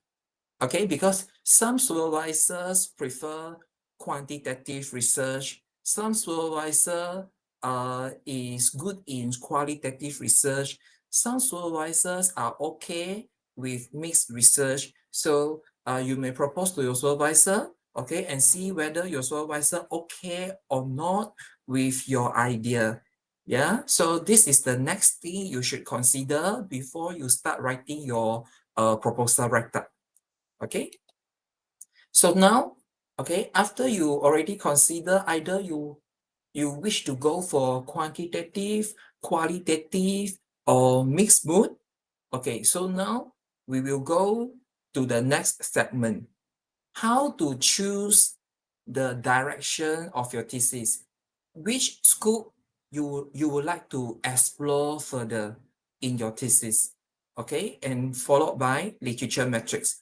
Okay, because some supervisors prefer quantitative research, some supervisor is good in qualitative research, some supervisors are okay with mixed research. So you may propose to your supervisor, okay, and see whether your supervisor okay or not with your idea. Yeah, so this is the next thing you should consider before you start writing your proposal write-up. Okay, so now, okay, after you already consider either you wish to go for quantitative, qualitative, or mixed mode. Okay, so now we will go to the next segment. How to choose the direction of your thesis. Which scope you would like to explore further in your thesis. Okay, and followed by literature metrics.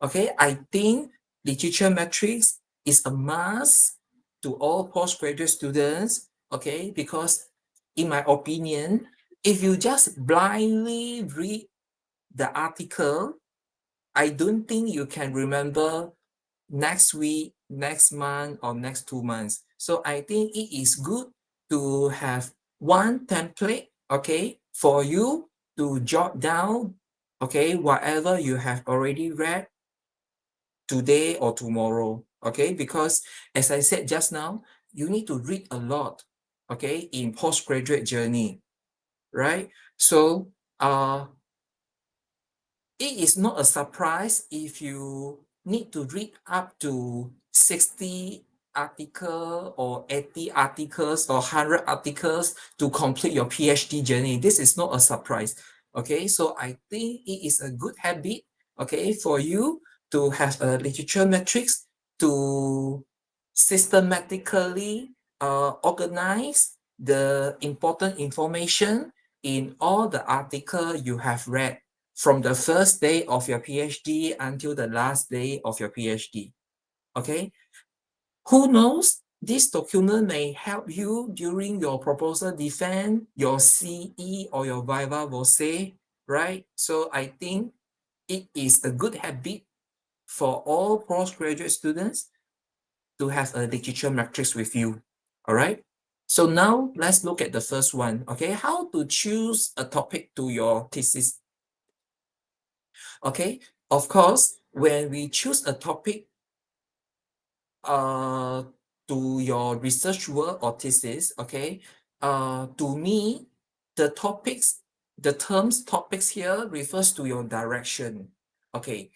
Okay, I think literature metrics is a must to all postgraduate students, okay, because in my opinion, if you just blindly read the article, I don't think you can remember next week, next month, or next 2 months. So I think it is good to have one template, okay, for you to jot down, okay, whatever you have already read today or tomorrow, okay? Because as I said just now, you need to read a lot, okay, in postgraduate journey, right? So it is not a surprise if you need to read up to 60 articles or 80 articles or 100 articles to complete your PhD journey. This is not a surprise, okay? So I think it is a good habit, okay, for you to have a literature matrix to systematically organize the important information in all the article you have read from the first day of your PhD until the last day of your PhD. Okay, who knows? This document may help you during your proposal defense, your CE or your viva voce, right? So I think it is a good habit for all postgraduate students to have a literature matrix with you, all right? So now let's look at the first one, okay? How to choose a topic to your thesis. Okay, of course, when we choose a topic to your research work or thesis, okay, to me, the terms topics here refers to your direction. Okay,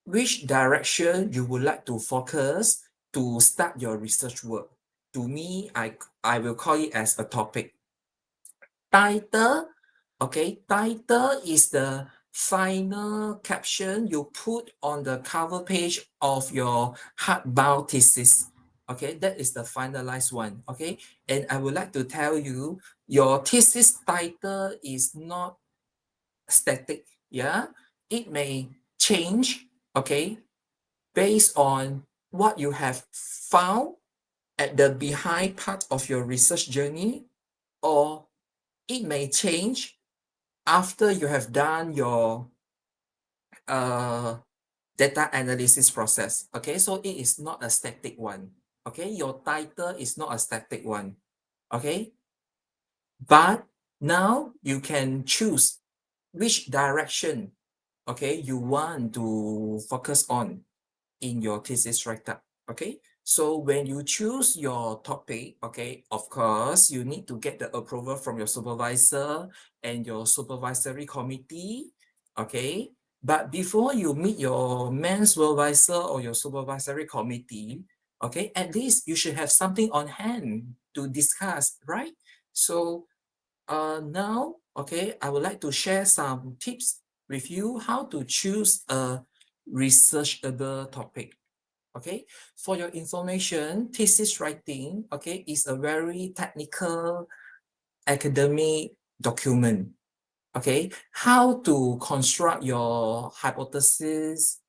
which direction you would like to focus to start your research work. To me, I will call it as a topic. Title, okay, title is the final caption you put on the cover page of your hardbound thesis. Okay, that is the finalized one. Okay, and I would like to tell you, your thesis title is not static. Yeah, it may change. Okay, based on what you have found at the behind part of your research journey, or it may change after you have done your data analysis process. Okay, so it is not a static one. Okay, your title is not a static one. Okay, but now you can choose which direction, okay, you want to focus on in your thesis write-up. Okay, so when you choose your topic, okay, of course, you need to get the approval from your supervisor and your supervisory committee. Okay, but before you meet your main supervisor or your supervisory committee, okay, at least you should have something on hand to discuss, right? So now, okay, I would like to share some tips with you how to choose a researchable topic. Okay, for your information, thesis writing, okay, is a very technical academic document. Okay, how to construct your hypothesis,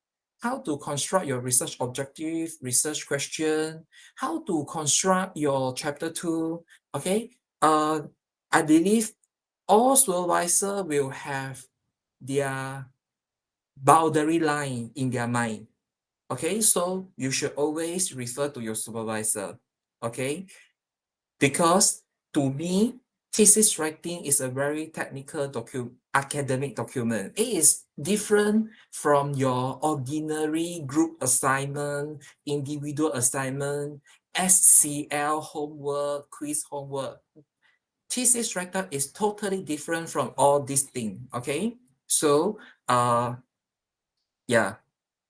how to construct your research objective, research question, how to construct your chapter 2. Okay, I believe all supervisor will have their boundary line in their mind. Okay, so you should always refer to your supervisor. Okay, because to me, thesis writing is a very technical academic document. It is different from your ordinary group assignment, individual assignment, SCL homework, quiz homework. Thesis write-up is totally different from all these things. Okay, so yeah,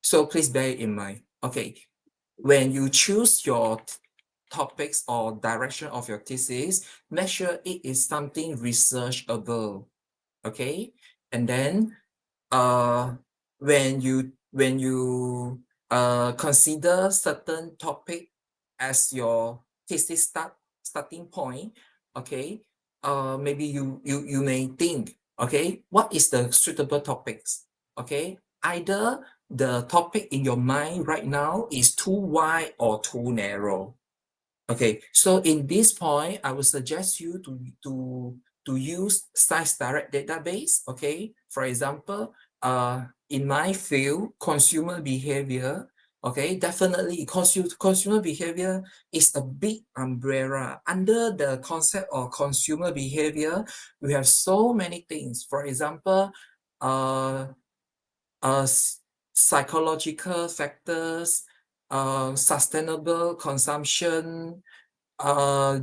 so please bear it in mind. Okay, when you choose your topics or direction of your thesis, make sure it is something researchable. Okay, and then when you consider certain topic as your thesis starting point, okay, maybe you may think, okay, what is the suitable topics? Okay, either the topic in your mind right now is too wide or too narrow. Okay, so in this point, I would suggest you to use ScienceDirect database. Okay, for example, in my field, consumer behavior. Okay, definitely consumer behavior is a big umbrella. Under the concept of consumer behavior, we have so many things. For example, psychological factors, sustainable consumption,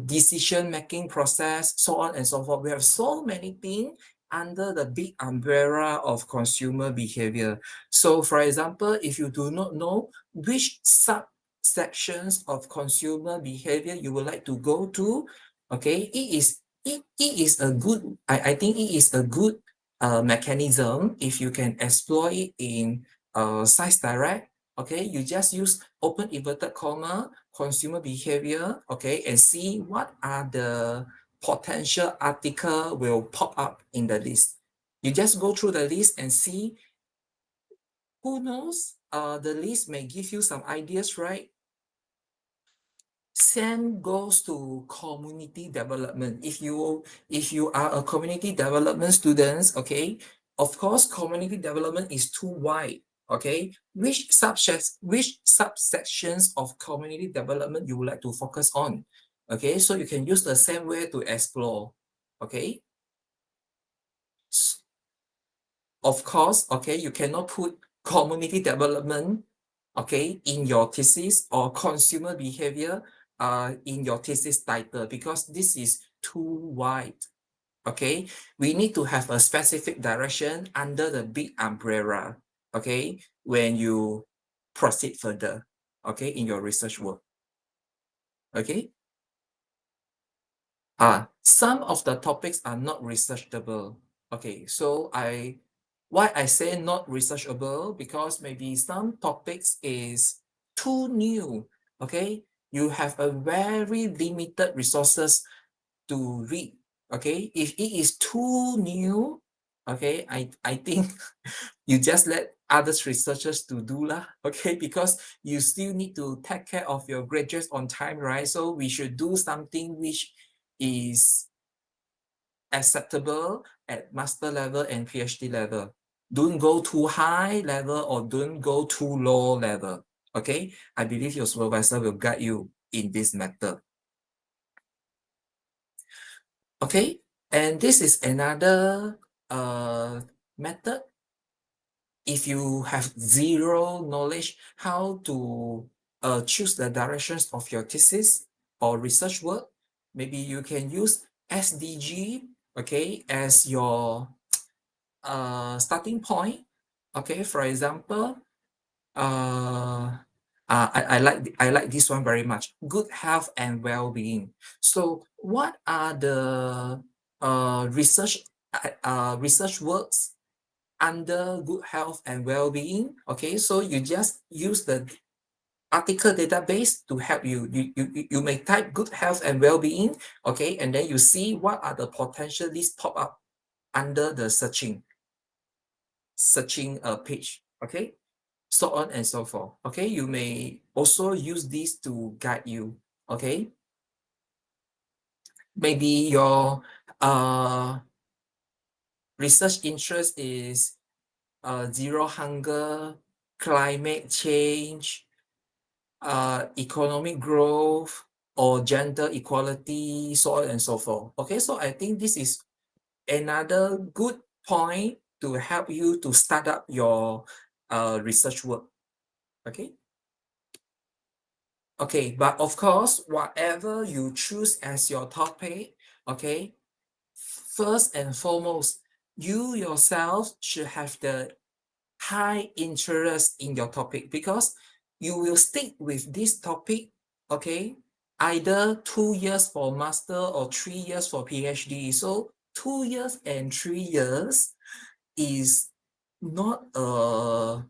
decision-making process, so on and so forth. We have so many things under the big umbrella of consumer behavior. So for example, if you do not know which subsections of consumer behavior you would like to go to, okay, it is a good, I think it is a good mechanism if you can exploit it in ScienceDirect. okay, you just use open inverted comma, consumer behavior, okay, and see what are the potential article will pop up in the list. You just go through the list and see, who knows, the list may give you some ideas, right? Same goes to community development. If you are a community development student, okay, of course, community development is too wide. Okay, which subsections of community development you would like to focus on? Okay, so you can use the same way to explore. Okay, of course, okay, you cannot put community development, okay, in your thesis, or consumer behavior in your thesis title, because this is too wide. Okay, we need to have a specific direction under the big umbrella, okay, when you proceed further, okay, in your research work. Okay, some of the topics are not researchable. Okay, so why I say not researchable, because maybe some topics is too new. Okay, you have a very limited resources to read. Okay, if it is too new, okay, I think you just let others researchers to do lah. Okay, because you still need to take care of your graduates on time, right? So we should do something which is acceptable at master level and PhD level. Don't go too high level or don't go too low level. Okay, I believe your supervisor will guide you in this matter. Okay, and this is another method. If you have zero knowledge how to choose the directions of your thesis or research work, maybe you can use SDG, okay, as your starting point. Okay, for example, I like this one very much. Good health and well-being. So what are the research works under good health and well-being? Okay, so you just use the article database to help you. You may type good health and well-being, okay, and then you see what are the potential lists pop up under the searching page, okay, so on and so forth. Okay, you may also use this to guide you. Okay, maybe your research interest is zero hunger, climate change, economic growth, or gender equality, so on and so forth. Okay, so I think this is another good point to help you to start up your research work. Okay. Okay, but of course, whatever you choose as your topic, okay, first and foremost, you yourself should have the high interest in your topic, because you will stick with this topic, okay, either 2 years for master or 3 years for PhD. So 2 years and 3 years is not a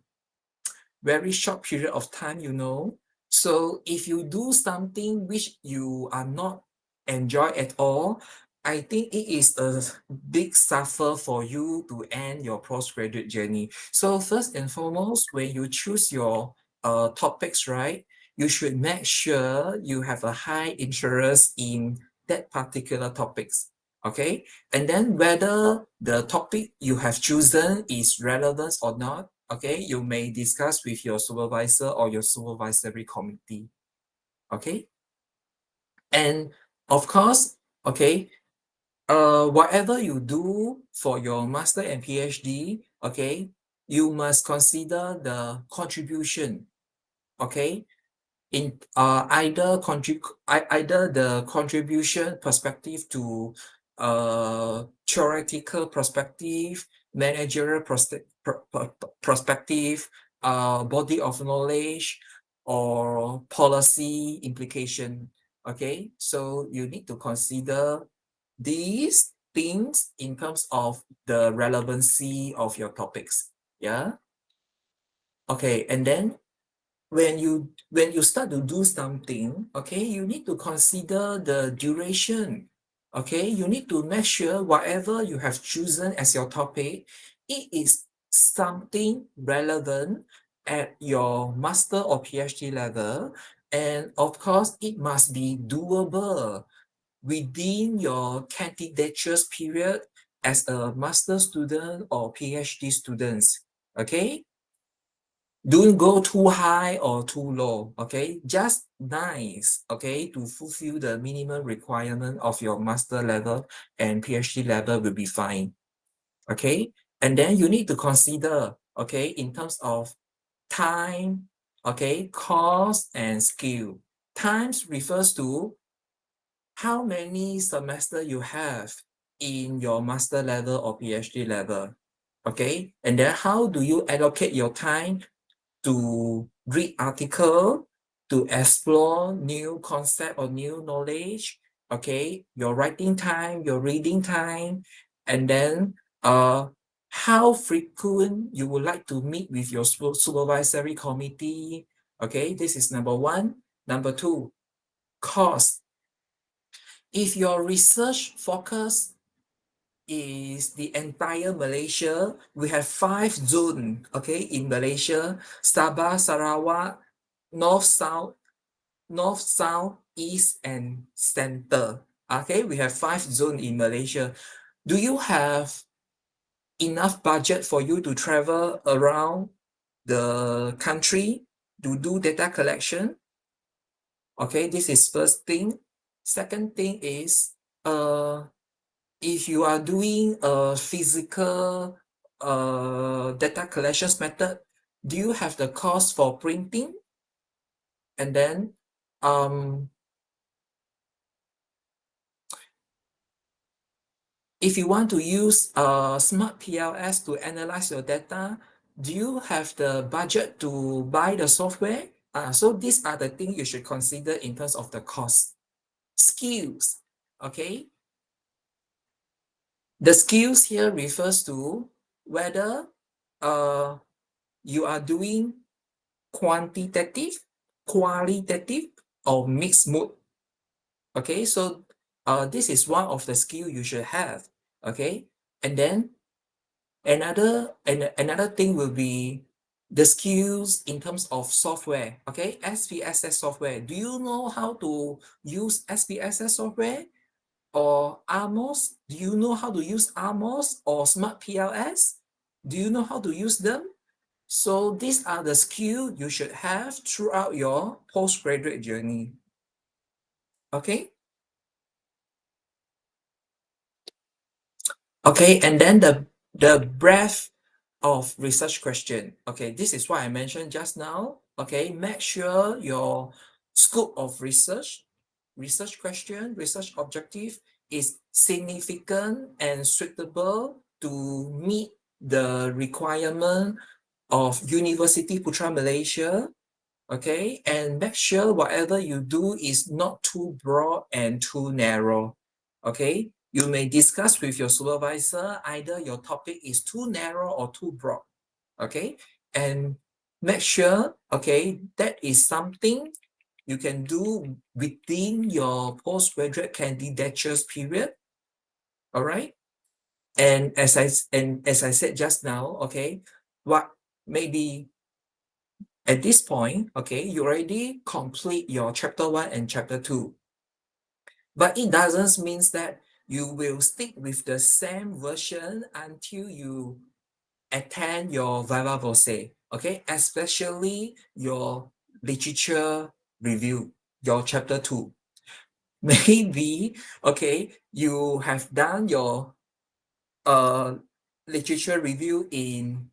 very short period of time, you know. So if you do something which you are not enjoy at all, I think it is a big suffer for you to end your postgraduate journey. So first and foremost, when you choose your topics, right, you should make sure you have a high interest in that particular topics. Okay, and then whether the topic you have chosen is relevant or not, okay, you may discuss with your supervisor or your supervisory committee. Okay, and of course, okay, whatever you do for your master and PhD, okay, you must consider the contribution, okay, in either the contribution perspective to theoretical perspective, managerial perspective, body of knowledge, or policy implication. Okay, so you need to consider these things in terms of the relevancy of your topics. Yeah. Okay, and then when you start to do something, okay, you need to consider the duration. Okay, you need to make sure whatever you have chosen as your topic, it is something relevant at your master or PhD level. And of course, it must be doable within your candidatures period as a master student or PhD students. Okay, don't go too high or too low. Okay, just nice. Okay, to fulfill the minimum requirement of your master level and PhD level will be fine. Okay, and then you need to consider, okay, in terms of time, okay, cost and skill. Times refers to how many semester you have in your master level or PhD level. Okay, and then how do you allocate your time to read article, to explore new concept or new knowledge, okay, your writing time, your reading time, and then how frequent you would like to meet with your supervisory committee. Okay, this is number one. Number two, cost. If your research focus is the entire Malaysia, we have 5 zones, okay, in Malaysia: Sabah, Sarawak, North, South, East, and Center. Okay, we have 5 zones in Malaysia. Do you have enough budget for you to travel around the country to do data collection? Okay, this is first thing. Second thing is, if you are doing a physical data collections method, do you have the cost for printing? And then if you want to use smart PLS to analyze your data, do you have the budget to buy the software? So these are the things you should consider in terms of the cost. Skills, okay? The skills here refers to whether you are doing quantitative, qualitative, or mixed mode. Okay, so this is one of the skill you should have. Okay, and then another thing will be the skills in terms of software. Okay, SPSS software. Do you know how to use SPSS software or AMOS? Do you know how to use AMOS or Smart PLS? Do you know how to use them? So these are the skills you should have throughout your postgraduate journey. Okay. Okay, and then the breadth of research question. Okay, this is what I mentioned just now. Okay, make sure your scope of research question, research objective is significant and suitable to meet the requirement of Universiti Putra Malaysia. Okay, and make sure whatever you do is not too broad and too narrow. Okay, you may discuss with your supervisor either your topic is too narrow or too broad. Okay, and make sure, okay, that is something you can do within your postgraduate candidatures period. All right, and as I said just now, okay, what maybe at this point, okay, you already complete your chapter 1 and chapter 2. But it doesn't mean that you will stick with the same version until you attend your viva voce, okay? Especially your literature review, your chapter 2. Maybe, okay, you have done your literature review in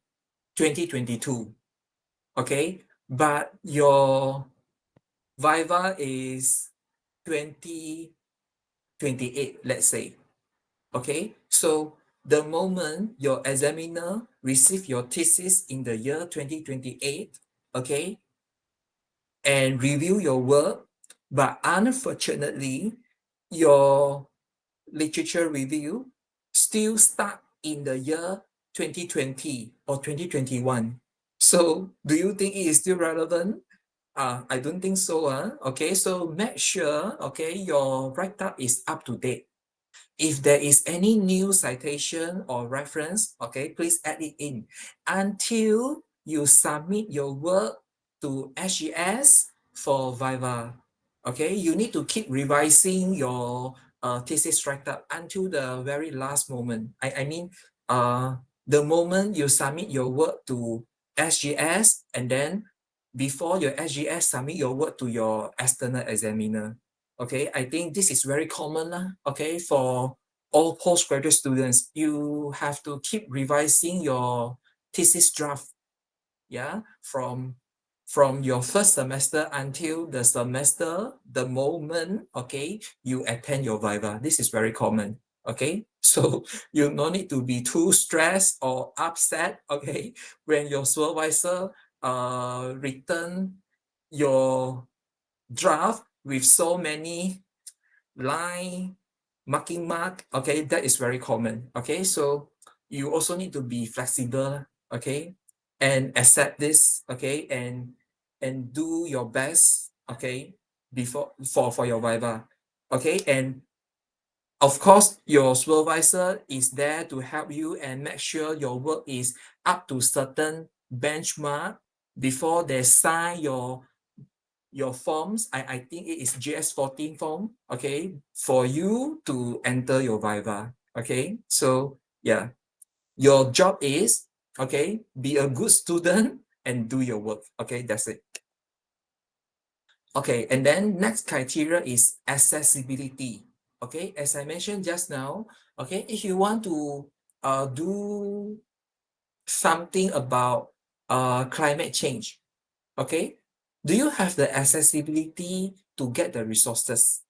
2022, okay? But your Viva is 2028, let's say. Okay, so the moment your examiner receive your thesis in the year 2028, okay, and review your work, but unfortunately, your literature review still start in the year 2020 or 2021. So do you think it is still relevant? I don't think so. Okay, so make sure, okay, your write-up is up to date. If there is any new citation or reference, okay, please add it in until you submit your work to SGS for Viva. Okay, you need to keep revising your thesis write-up until the very last moment. I mean, the moment you submit your work to SGS, and then before your SGS submit your work to your external examiner. Okay, I think this is very common lah. Okay, for all postgraduate students, you have to keep revising your thesis draft. Yeah, from your first semester until the semester, the moment, okay, you attend your Viva. This is very common. Okay, so you no need to be too stressed or upset. Okay, when your supervisor return your draft with so many line marking mark. Okay, that is very common. Okay, so you also need to be flexible. Okay, and accept this. Okay, and do your best. Okay, before for your Viva. Okay, and of course, your supervisor is there to help you and make sure your work is up to certain benchmark before they sign your forms. I think it is GS14 form, okay, for you to enter your Viva. Okay, so yeah, your job is, okay, be a good student and do your work. Okay, that's it. Okay, and then next criteria is accessibility. Okay, as I mentioned just now, okay, if you want to do something about climate change, okay, do you have the accessibility to get the resources?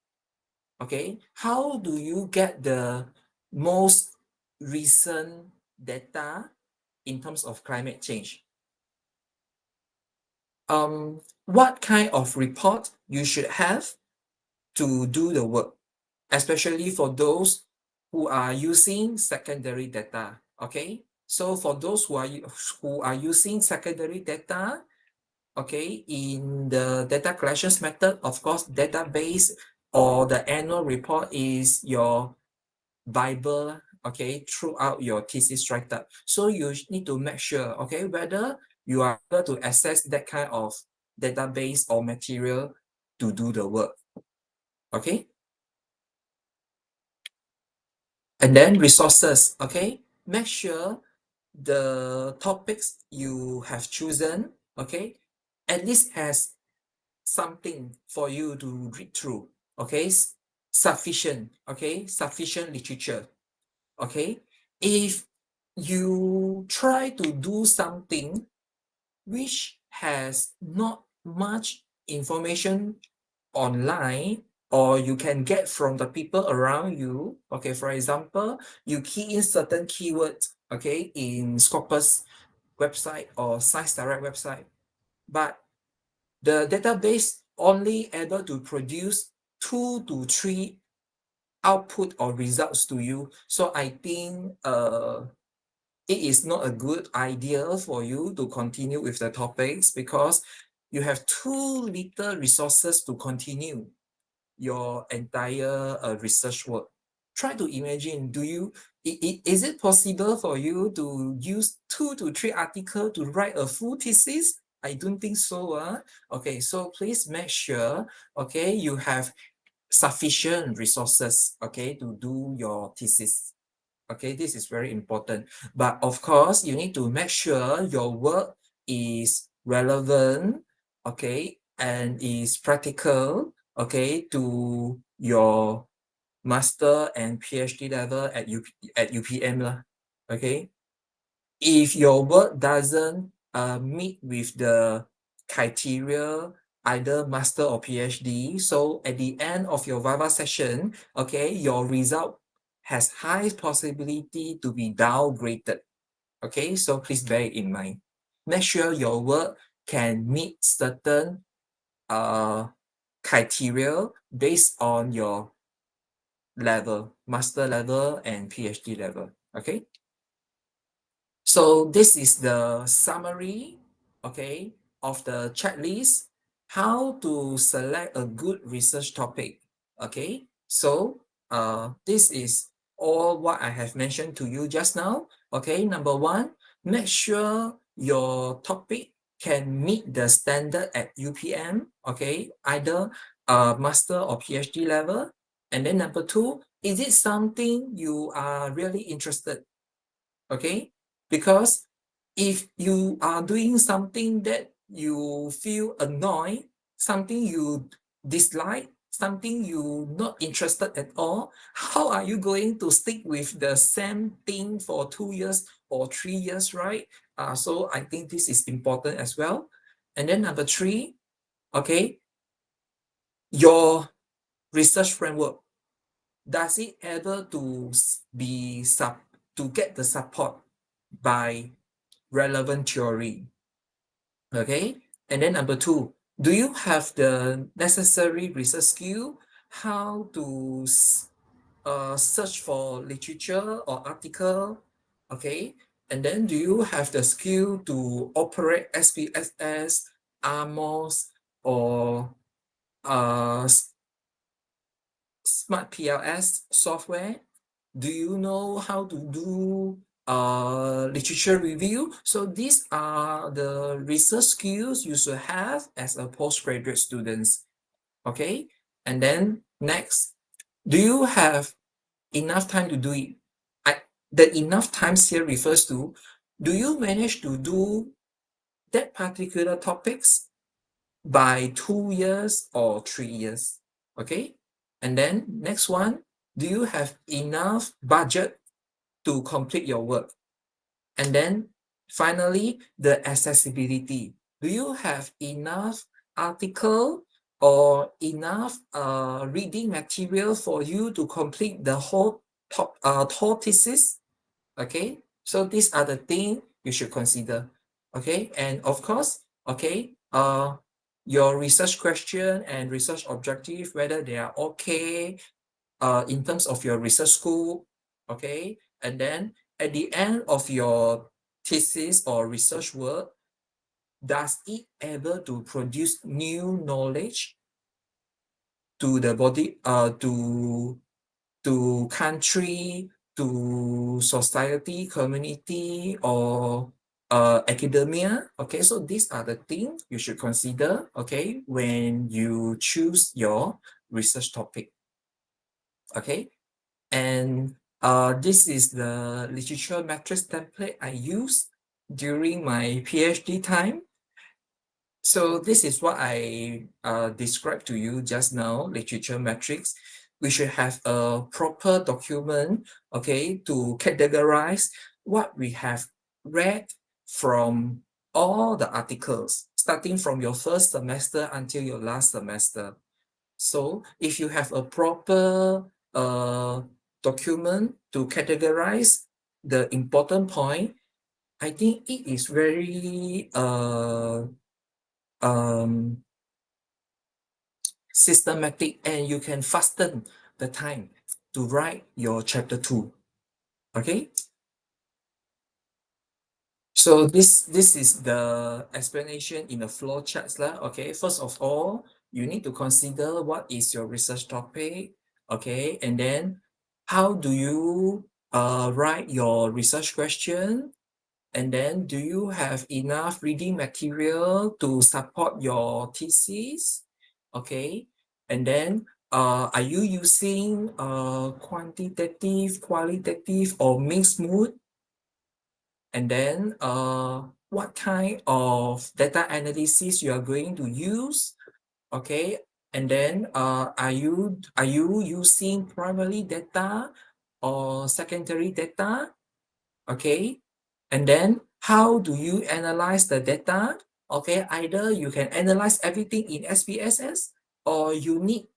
Okay, how do you get the most recent data in terms of climate change? What kind of report you should have to do the work, especially for those who are using secondary data. Okay, so for those who are using secondary data, okay, in the data collections method, of course, database or the annual report is your Bible, okay, throughout your thesis write-up. So you need to make sure, okay, whether you are able to access that kind of database or material to do the work, okay? And then resources, okay? Make sure the topics you have chosen, okay, at least has something for you to read through, okay? Sufficient, okay? Sufficient literature, okay? If you try to do something which has not much information online, or you can get from the people around you, okay, for example, you key in certain keywords, okay, in Scopus website or Science Direct website, but the database only able to produce 2 to 3 output or results to you. So I think it is not a good idea for you to continue with the topics because you have too little resources to continue your entire research work. Try to imagine, is it possible for you to use 2 to 3 articles to write a full thesis? I don't think so. Okay, so please make sure, okay, you have sufficient resources, okay, to do your thesis. Okay, this is very important. But of course, you need to make sure your work is relevant, okay, and is practical, okay, to your master and PhD level at UPM lah. Okay, if your work doesn't meet with the criteria, either master or PhD, so at the end of your Viva session, okay, your result has high possibility to be downgraded. Okay, so please bear it in mind. Make sure your work can meet certain criteria based on your level, master level and PhD level. Okay. So this is the summary, okay, of the checklist how to select a good research topic. Okay, so this is all what I have mentioned to you just now. Okay, number one, make sure your topic can meet the standard at UPM. Okay, either master or PhD level. And then number two, is it something you are really interested? Okay, because if you are doing something that you feel annoyed, something you dislike, something you not interested at all, how are you going to stick with the same thing for 2 years or 3 years, right? So I think this is important as well. And then number three, okay, your research framework, does it able to be to get the support by relevant theory? Okay, and then number two, do you have the necessary research skill how to search for literature or article? Okay, and then do you have the skill to operate SPSS, AMOS, or smart PLS software? Do you know how to do literature review? So these are the research skills you should have as a postgraduate students. Okay, and then next, do you have enough time to do it? The enough times here refers to, do you manage to do that particular topics by 2 years or 3 years? Okay, and then next one, do you have enough budget to complete your work? And then finally, the accessibility. Do you have enough article or enough reading material for you to complete the whole thesis? Okay, so these are the things you should consider. Okay, and of course, okay, your research question and research objective, whether they are okay in terms of your research scope, okay, and then at the end of your thesis or research work, does it able to produce new knowledge to the body, to country, to society, community, or academia? Okay, so these are the things you should consider, okay, when you choose your research topic. Okay, and this is the literature matrix template I used during my PhD time. So this is what I described to you just now, literature matrix. We should have a proper document, okay, to categorize what we have read from all the articles, starting from your first semester until your last semester. So if you have a proper document to categorize the important point, I think it is very systematic, and you can fasten the time to write your chapter 2. Okay, so this is the explanation in the flow charts lah. Okay, first of all, you need to consider what is your research topic. Okay, and then how do you write your research question? And then do you have enough reading material to support your thesis? Okay, and then are you using quantitative, qualitative, or mixed mood? And then what kind of data analysis you are going to use? Okay, and then are you using primary data or secondary data? Okay, and then how do you analyze the data? Okay, either you can analyze everything in SPSS, or you need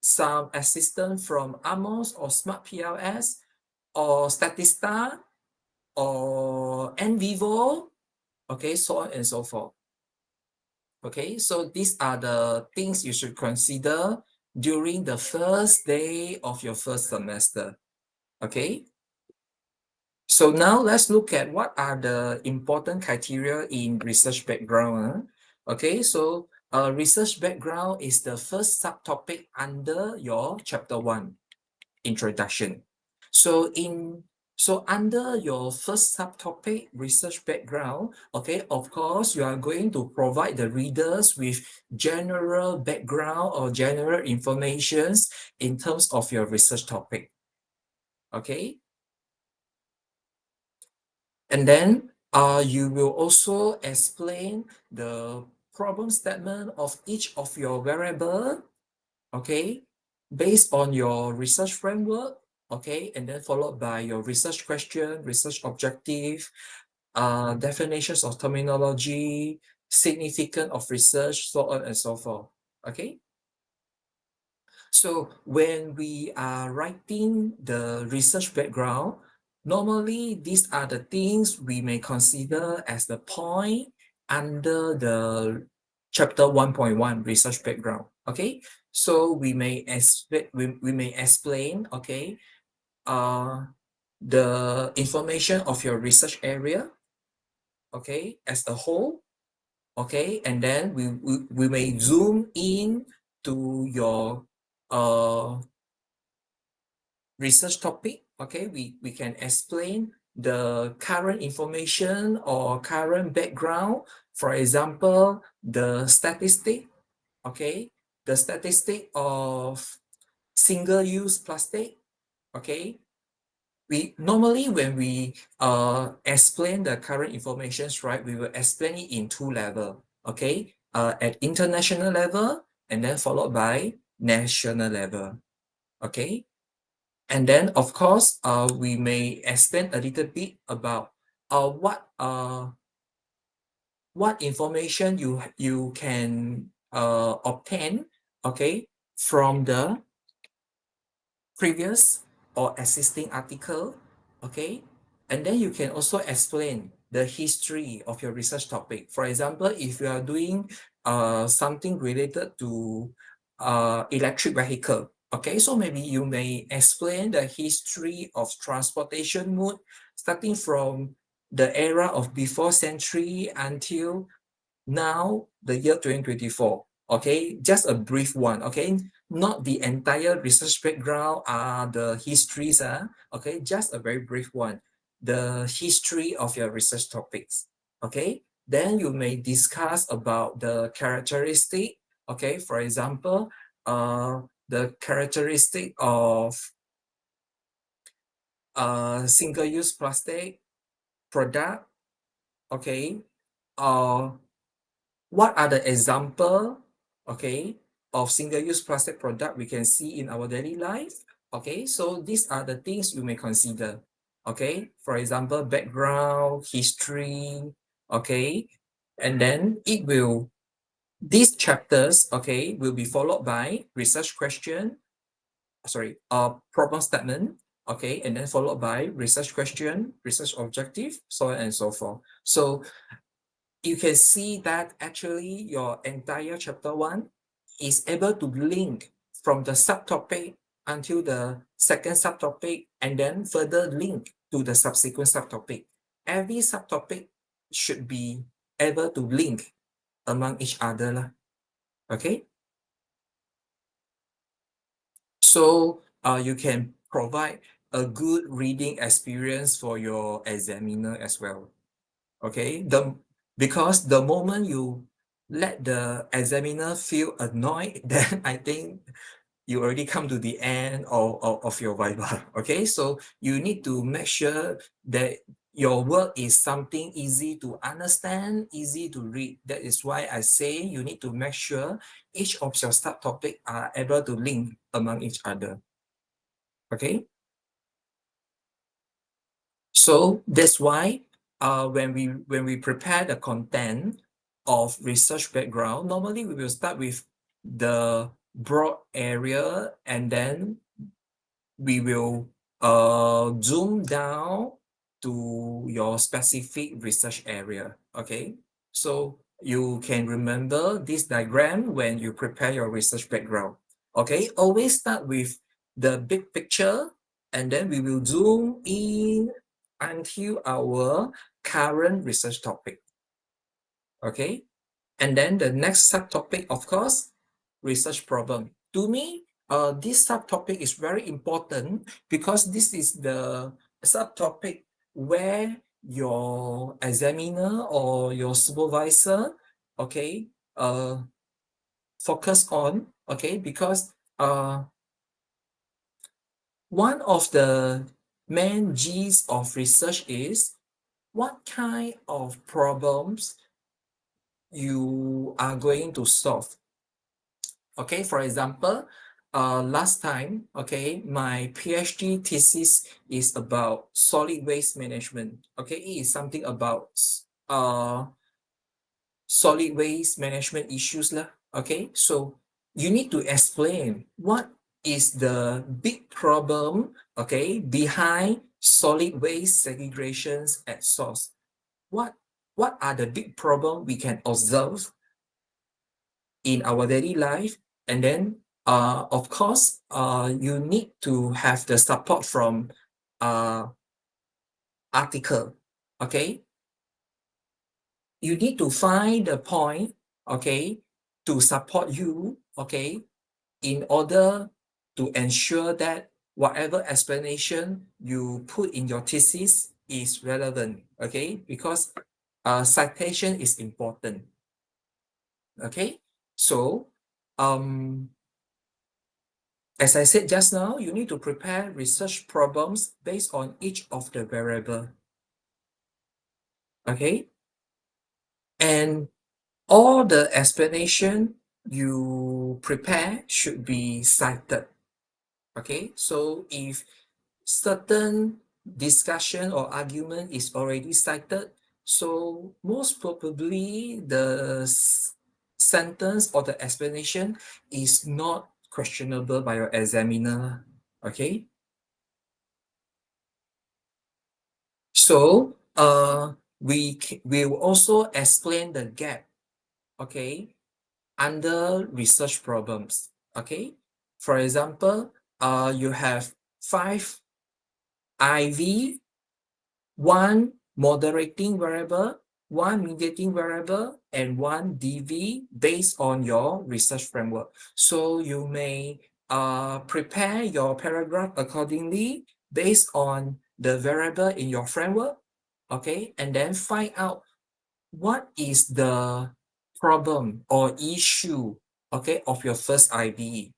some assistance from AMOS or Smart PLS or Statista or NVivo, okay, so on and so forth. Okay, so these are the things you should consider during the first day of your first semester. Okay, so now let's look at what are the important criteria in research background. Okay, so research background is the first subtopic under your chapter 1, introduction. So under your first subtopic, research background, okay, of course, you are going to provide the readers with general background or general informations in terms of your research topic, okay? And then you will also explain the problem statement of each of your variable, okay, based on your research framework, okay, and then followed by your research question, research objective, definitions of terminology, significance of research, so on and so forth, okay? So when we are writing the research background, normally these are the things we may consider as the point under the chapter 1.1 research background, okay? So we may explain, okay, the information of your research area, okay, as a whole, okay, and then we may zoom in to your research topic, okay, we can explain the current information or current background, for example, the statistic, okay, the statistic of single-use plastic, okay. We normally, when we explain the current informations, right, we will explain it in 2 levels, okay, at international level and then followed by national level, okay. And then, of course, we may explain a little bit about what information you can obtain, okay, from the previous or existing article, okay? And then you can also explain the history of your research topic. For example, if you are doing something related to electric vehicle, okay? So maybe you may explain the history of transportation mode starting from the era of before century until now the year 2024, okay, just a brief one, okay, not the entire research background, the histories, okay, just a very brief one, the history of your research topics, okay. Then you may discuss about the characteristic, okay, for example, the characteristic of single-use plastic product, okay, what are the example, okay, of single-use plastic product we can see in our daily life, okay. So these are the things you may consider, okay. For example, background, history, okay. And then these chapters, okay, will be followed by research question, problem statement, okay, and then followed by research question, research objective, so on and so forth. So you can see that actually your entire chapter 1 is able to link from the subtopic until the second subtopic and then further link to the subsequent subtopic. Every subtopic should be able to link among each other, okay? So you can provide a good reading experience for your examiner as well, okay? Because the moment you let the examiner feel annoyed, then I think you already come to the end of your viva, okay? So you need to make sure that your work is something easy to understand, easy to read. That is why I say you need to make sure each of your subtopic are able to link among each other, okay? So that's why when we prepare the content of research background, normally we will start with the broad area and then we will zoom down to your specific research area, okay? So you can remember this diagram when you prepare your research background, okay? Always start with the big picture and then we will zoom in until our current research topic, okay? And then the next subtopic, of course, research problem. To me, this subtopic is very important because this is the subtopic where your examiner or your supervisor, okay, focus on, okay, because one of the main G's of research is what kind of problems you are going to solve. Okay, for example, last time, okay, my PhD thesis is about solid waste management. Okay, it is something about solid waste management issues lah. Okay, so you need to explain what is the big problem, okay, behind solid waste segregations at source. What are the big problem we can observe in our daily life? And then of course you need to have the support from article. Okay, you need to find the point, okay, to support you, okay, in order to ensure that whatever explanation you put in your thesis is relevant. Okay, because citation is important. Okay, so as I said just now, you need to prepare research problems based on each of the variable. Okay, and all the explanation you prepare should be cited. Okay, so if certain discussion or argument is already cited, so most probably the sentence or the explanation is not questionable by your examiner. Okay, so we will also explain the gap, okay, under research problems. Okay, for example, you have 5 IV, 1 moderating variable, 1 mediating variable, and 1 DV based on your research framework. So you may prepare your paragraph accordingly based on the variable in your framework, okay, and then find out what is the problem or issue, okay, of your first IB,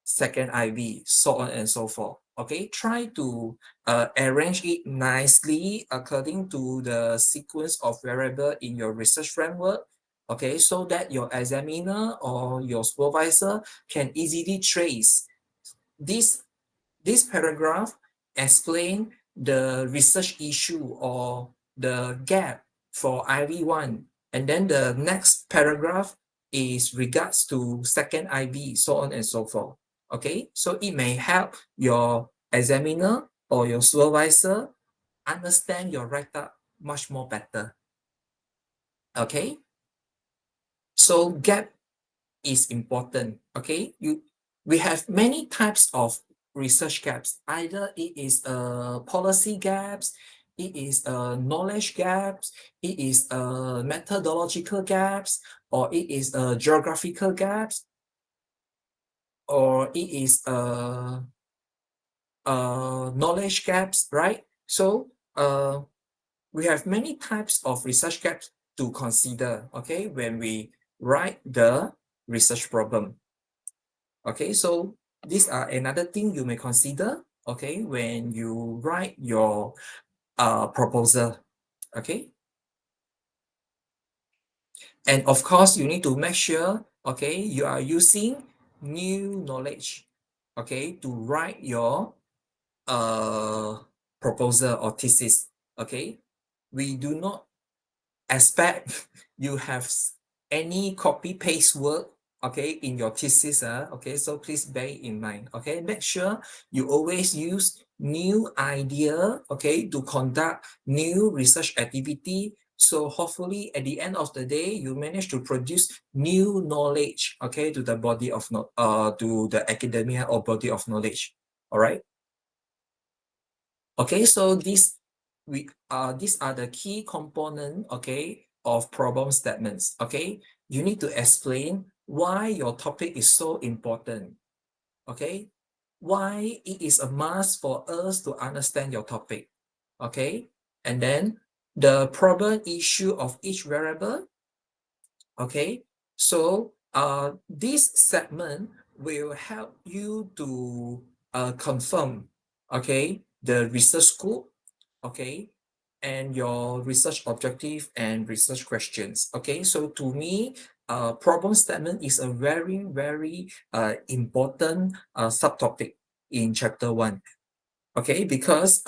second IB, so on and so forth. Okay, try to arrange it nicely according to the sequence of variable in your research framework, okay, so that your examiner or your supervisor can easily trace this paragraph explain the research issue or the gap for IV1, and then the next paragraph is regards to second IB, so on and so forth. Okay, so it may help your examiner or your supervisor understand your write-up much more better. Okay, so gap is important. Okay, we have many types of research gaps. Either it is policy gaps, it is knowledge gaps, it is methodological gaps, or it is geographical gaps, or it is knowledge gaps, right? So we have many types of research gaps to consider, okay, when we write the research problem. Okay, so these are another thing you may consider, okay, when you write your proposal, okay. And of course, you need to make sure, okay, you are using new knowledge, okay, to write your proposal or thesis, okay. We do not expect you have any copy paste work, okay, in your thesis, okay, so please bear in mind, okay. Make sure you always use new idea, okay, to conduct new research activity. So hopefully at the end of the day, you manage to produce new knowledge, okay, to the body of to the academia or body of knowledge. All right. Okay, so these are the key component, okay, of problem statements, okay? You need to explain why your topic is so important, okay? Why it is a must for us to understand your topic, okay? And then the problem issue of each variable, okay? So this segment will help you to confirm, okay, the research scope, okay, and your research objective and research questions, okay? So to me, problem statement is a very, very important subtopic in chapter 1, okay? Because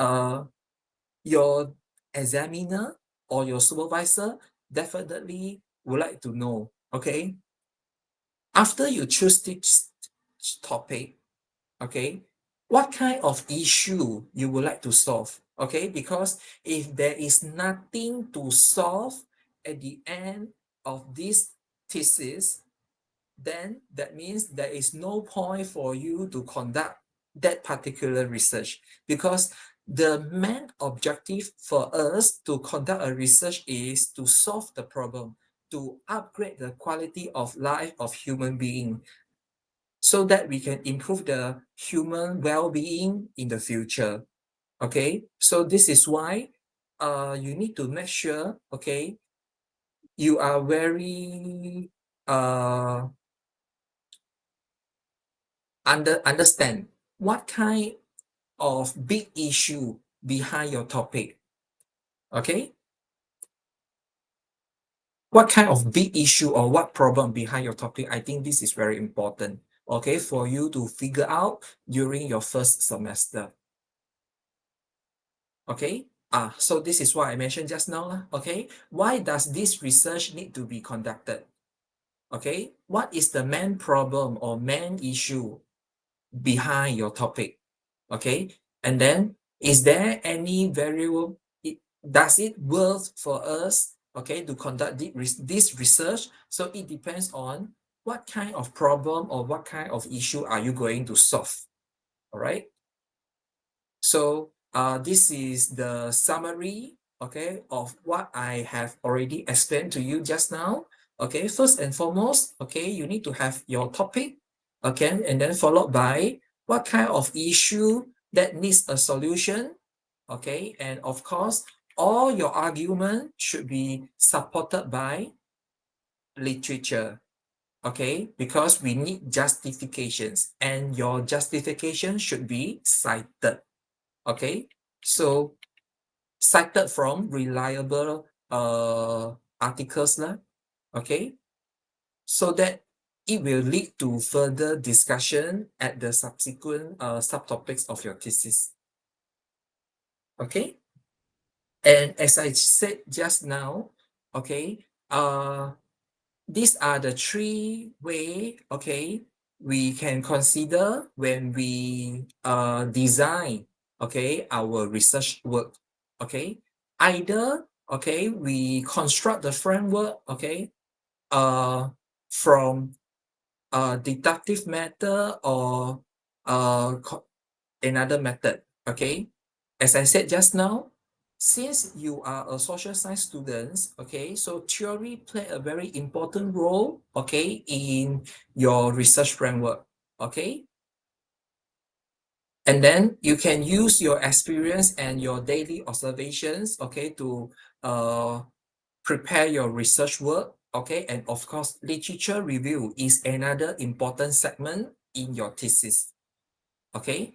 your examiner or your supervisor definitely would like to know, okay, after you choose this topic, okay, what kind of issue you would like to solve, okay? Because if there is nothing to solve at the end of this thesis, then that means there is no point for you to conduct that particular research, because the main objective for us to conduct a research is to solve the problem, to upgrade the quality of life of human being, so that we can improve the human well-being in the future, okay? So this is why you need to make sure, okay, you are very understand what kind of big issue behind your topic, okay? What kind of big issue or what problem behind your topic? I think this is very important, okay, for you to figure out during your first semester, okay? So this is what I mentioned just now, okay? Why does this research need to be conducted? Okay, what is the main problem or main issue behind your topic? Okay, and then is there any variable, does it worth for us, okay, to conduct this research? So it depends on what kind of problem or what kind of issue are you going to solve, all right? So this is the summary, okay, of what I have already explained to you just now. Okay, first and foremost, okay, you need to have your topic, okay, and then followed by what kind of issue that needs a solution, okay, and of course, all your argument should be supported by literature, okay, because we need justifications, and your justification should be cited, okay? So cited from reliable articles, okay? So that it will lead to further discussion at the subsequent subtopics of your thesis, okay? And as I said just now, okay, these are the 3 ways, okay, we can consider when we design, okay, our research work, okay? Either, okay, we construct the framework, okay, from a deductive method or another method, okay? As I said just now, since you are a social science student, okay, so theory play a very important role, okay, in your research framework, okay? And then you can use your experience and your daily observations, okay, to prepare your research work, okay? And of course, literature review is another important segment in your thesis, okay?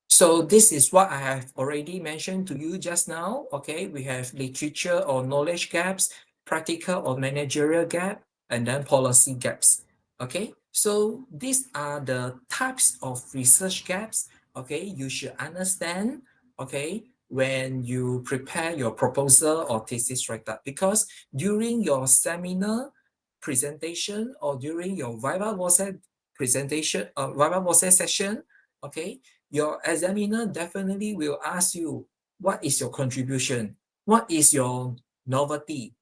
So this is what I have already mentioned to you just now, okay? We have literature or knowledge gaps, practical or managerial gap, and then policy gaps, okay? So these are the types of research gaps, okay, you should understand, okay, when you prepare your proposal or thesis write-up, because during your seminar presentation or during your viva voce presentation, viva voce session, okay, your examiner definitely will ask you, what is your contribution? What is your novelty?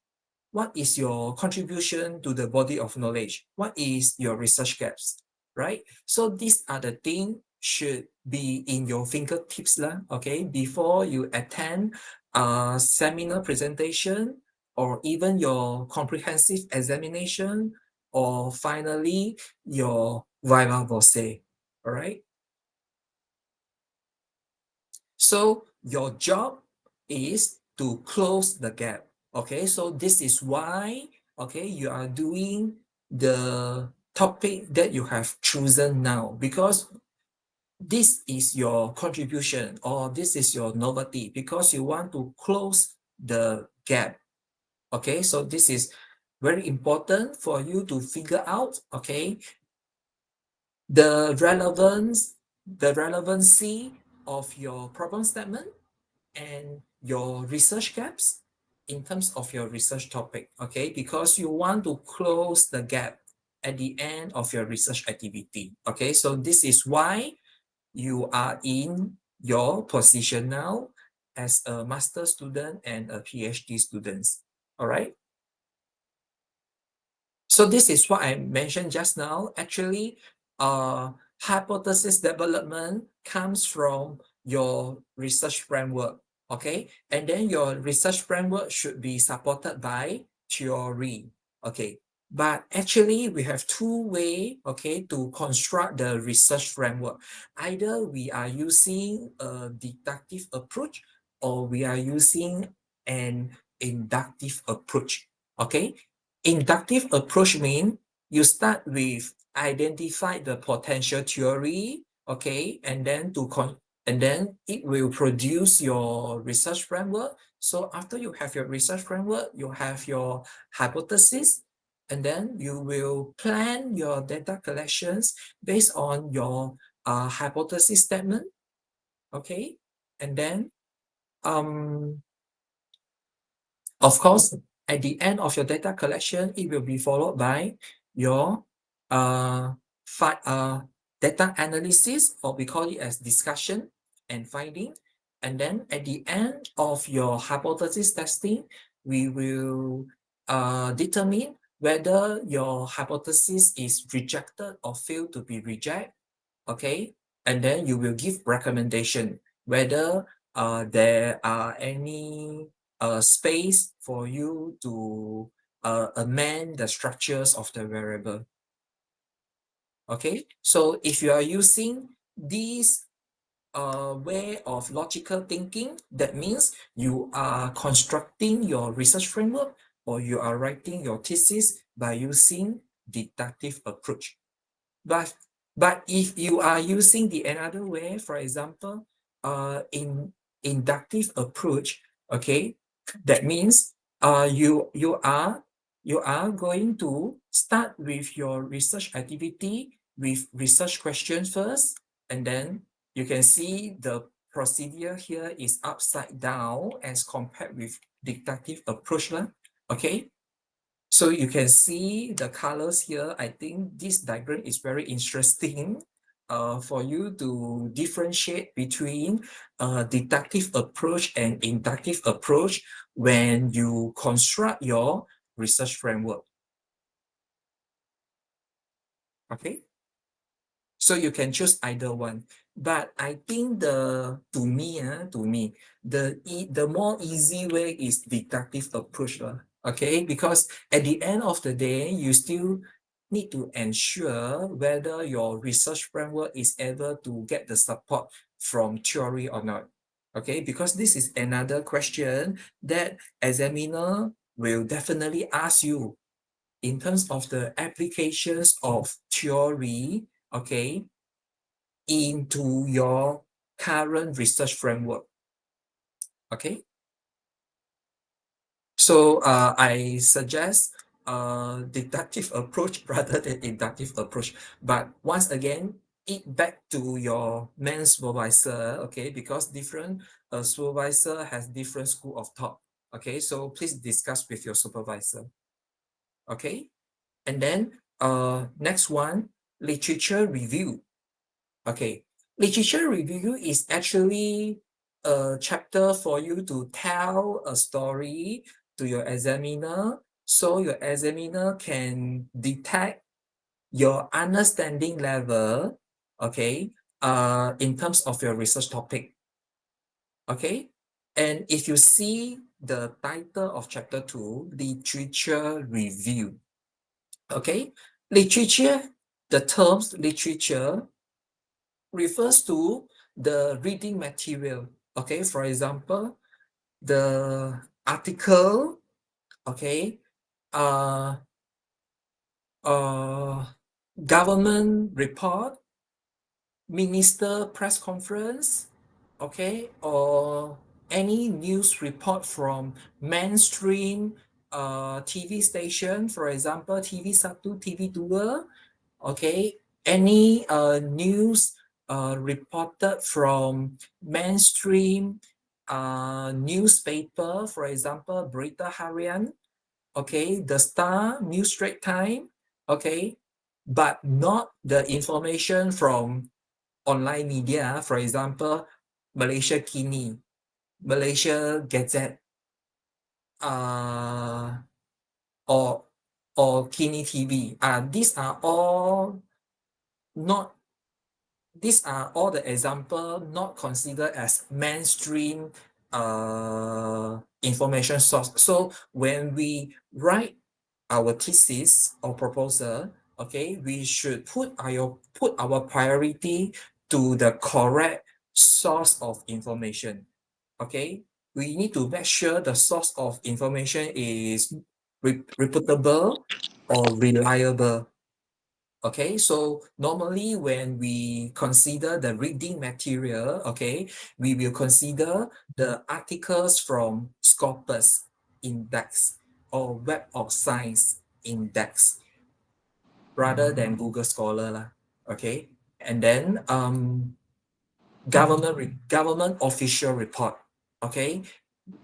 What is your contribution to the body of knowledge? What is your research gaps, right? So these are the things should be in your fingertips lah, okay, before you attend a seminar presentation or even your comprehensive examination or finally your viva voce, all right? So your job is to close the gap, okay? So this is why, okay, you are doing the topic that you have chosen now, because this is your contribution or this is your novelty, because you want to close the gap, okay? So this is very important for you to figure out, okay, the relevancy of your problem statement and your research gaps in terms of your research topic, okay? Because you want to close the gap at the end of your research activity, okay? So this is why you are in your position now as a master student and a PhD students, all right? So this is what I mentioned just now. Actually, hypothesis development comes from your research framework, okay? And then your research framework should be supported by theory, okay? But actually, we have two ways, okay, to construct the research framework. Either we are using a deductive approach or we are using an inductive approach, okay? Inductive approach means you start with identify the potential theory, okay, and then it will produce your research framework. So after you have your research framework, you have your hypothesis, and then you will plan your data collections based on your hypothesis statement, okay, and then of course, at the end of your data collection, it will be followed by your uh, data analysis, or we call it as discussion and finding. And then at the end of your hypothesis testing, we will determine whether your hypothesis is rejected or failed to be rejected, okay? And then you will give recommendation whether there are any space for you to amend the structures of the variable. Okay, so if you are using this way of logical thinking, that means you are constructing your research framework or you are writing your thesis by using deductive approach. But if you are using the another way, for example, in inductive approach, okay, that means you are going to start with your research activity with research questions first, and then you can see the procedure here is upside down as compared with deductive approach lah. Okay, so you can see the colors here. I think this diagram is very interesting for you to differentiate between deductive approach and inductive approach when you construct your research framework. Okay, so you can choose either one. But I think to me, the more easy way is deductive approach. Okay, because at the end of the day, you still need to ensure whether your research framework is able to get the support from theory or not. Okay, because this is another question that examiner will definitely ask you in terms of the applications of theory, okay, into your current research framework. Okay, so I suggest deductive approach rather than inductive approach. But once again, it back to your main supervisor, okay, because different supervisor has different school of thought. Okay, so please discuss with your supervisor. Okay, and then next one, literature review. Okay, literature review is actually a chapter for you to tell a story to your examiner, so your examiner can detect your understanding level, okay, in terms of your research topic. Okay, and if you see the title of chapter 2, literature review. Okay, literature, the terms literature refers to the reading material. Okay, for example, the article, okay, uh, government report, minister press conference, okay, or any news report from mainstream TV station, for example, TV1, TV2, okay, any news reported from mainstream newspaper, for example, Berita Harian, okay, The Star, News Straight Time, okay, but not the information from online media, for example, Malaysia Kini, Malaysia Gazette, or Kini TV. These are all not, these are all the example not considered as mainstream information source. So when we write our thesis or proposal, okay, we should put our priority to the correct source of information. Okay, we need to make sure the source of information is reputable or reliable. Okay, so normally when we consider the reading material, okay, we will consider the articles from Scopus Index or Web of Science Index rather than Google Scholar lah. Okay, and then government official report, okay,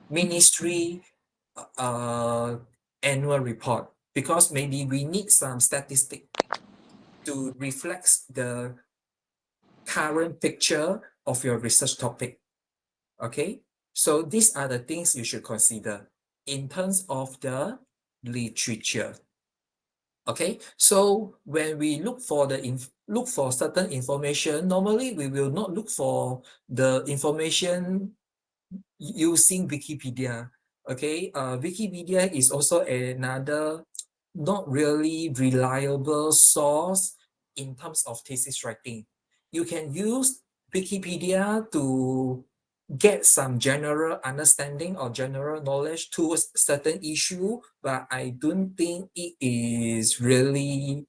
ministry annual report, because maybe we need some statistic to reflect the current picture of your research topic. Okay, so these are the things you should consider in terms of the literature. Okay, so when we look for certain information, normally we will not look for the information using Wikipedia. Okay, Wikipedia is also another not really reliable source in terms of thesis writing. You can use Wikipedia to get some general understanding or general knowledge towards certain issue, but I don't think it is really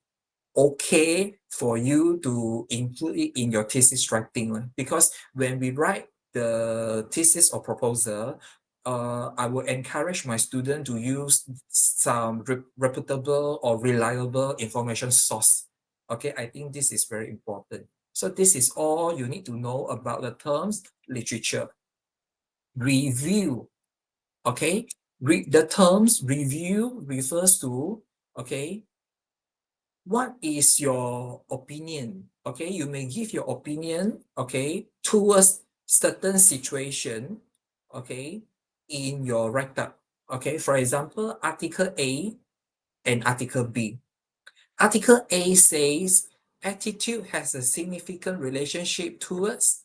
okay for you to include it in your thesis writing, because when we write the thesis or proposal, I will encourage my student to use some reputable or reliable information source. Okay, I think this is very important. So this is all you need to know about the terms literature. Review, okay, the terms review refers to, okay, what is your opinion? Okay, you may give your opinion, okay, towards certain situation, okay, in your write-up. Okay, for example, Article A and Article B. Article A says attitude has a significant relationship towards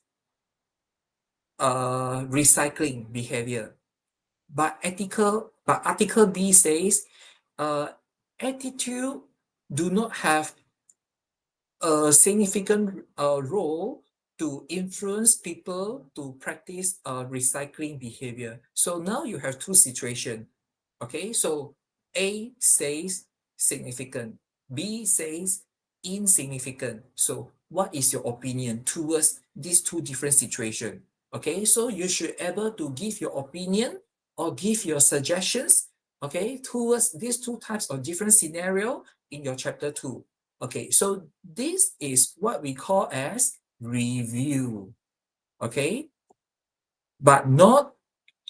recycling behavior. But Article B says attitude do not have a significant role to influence people to practice recycling behavior. So now you have two situations. Okay, so A says significant, B says insignificant. So what is your opinion towards these two different situations? Okay, so you should able to give your opinion or give your suggestions, okay, towards these two types of different scenario in your chapter 2. Okay, so this is what we call as review, okay, but not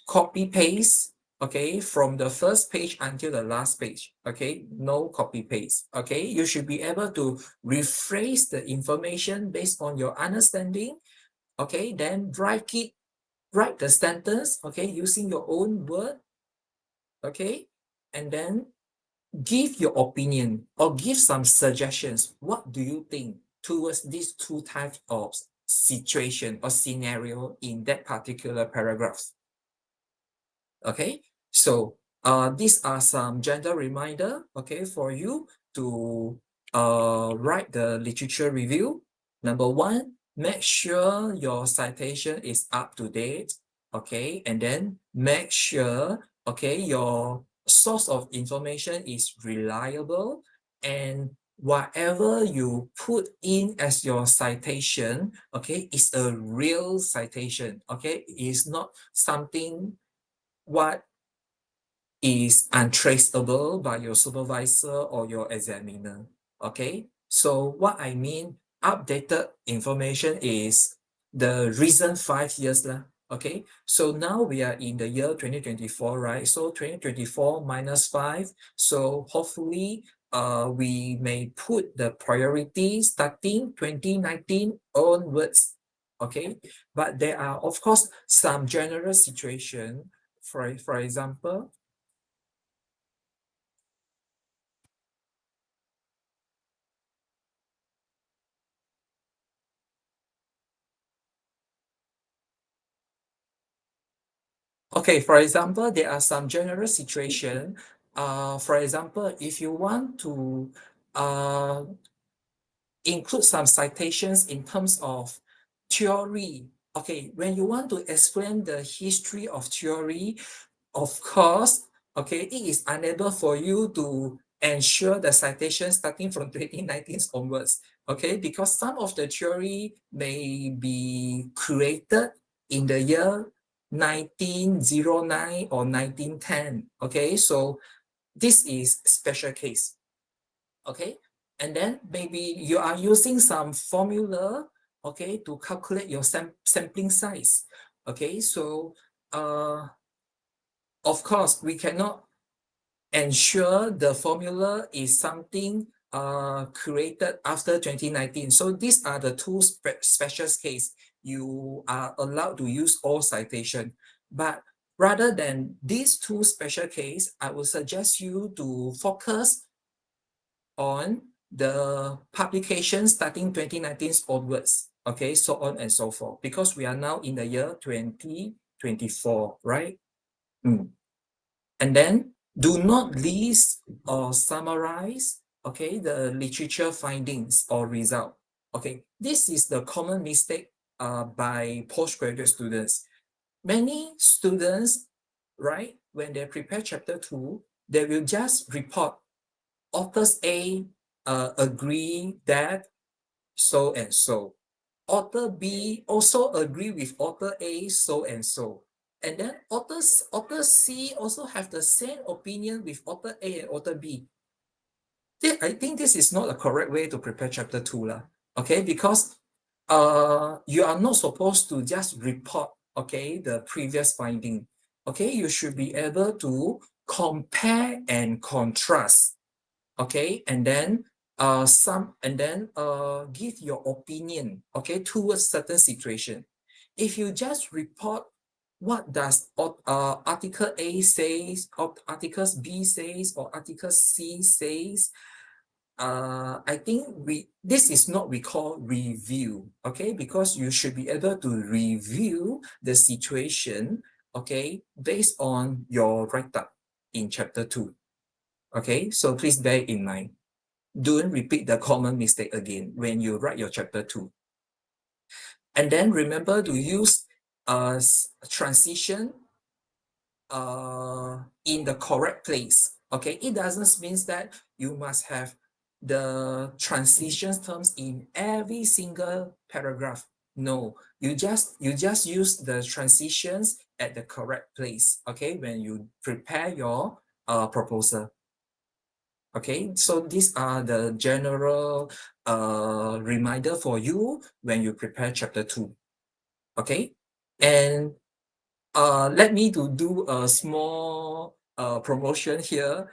copy paste, okay, from the first page until the last page. Okay, no copy paste. Okay, you should be able to rephrase the information based on your understanding. Okay, then write the sentence, okay, using your own word. Okay, and then give your opinion or give some suggestions. What do you think towards these two types of situation or scenario in that particular paragraph. Okay, so these are some gentle reminder, okay, for you to write the literature review. Number one, make sure your citation is up to date, okay, and then make sure, okay, your source of information is reliable, and whatever you put in as your citation, okay, is a real citation, okay, it is not something what is untraceable by your supervisor or your examiner. Okay, so what I mean updated information is the recent 5 years lah. Okay, so now we are in the year 2024, right? So 2024 minus 5. So hopefully we may put the priority starting 2019 onwards. Okay, but there are of course some general situation. For example, okay, for example, there are some general situation. For example, if you want to include some citations in terms of theory, okay, when you want to explain the history of theory, of course, okay, it is unable for you to ensure the citation starting from 2019 onwards, okay, because some of the theory may be created in the year 1909 or 1910, okay, so this is special case, okay, and then maybe you are using some formula, okay, to calculate your sampling size, okay, so of course, we cannot ensure the formula is something created after 2019. So these are the two special case. You are allowed to use all citation. But rather than these two special case, I would suggest you to focus on the publication starting 2019 onwards. Okay, so on and so forth. Because we are now in the year 2024, right? And then do not list or summarize, okay, the literature findings or result. Okay, this is the common mistake by postgraduate students. Many students, right, when they prepare chapter 2, they will just report authors A agree that so and so. Author B also agree with author A so and so. And then author C also have the same opinion with author A and author B. I think this is not a correct way to prepare chapter 2 lah. Okay, because you are not supposed to just report, okay, the previous finding. Okay, you should be able to compare and contrast. Okay, and then give your opinion, okay, towards certain situation. If you just report what does article A says, or articles B says, or article C says, I think this is not we call review, okay, because you should be able to review the situation, okay, based on your write-up in chapter 2. Okay, so please bear in mind. Don't repeat the common mistake again when you write your chapter 2. And then remember to use transition in the correct place. Okay, it doesn't mean that you must have the transition terms in every single paragraph. No, you just use the transitions at the correct place. Okay, when you prepare your proposal. Okay, so these are the general reminder for you when you prepare chapter 2. Okay, and let me to do a small promotion here.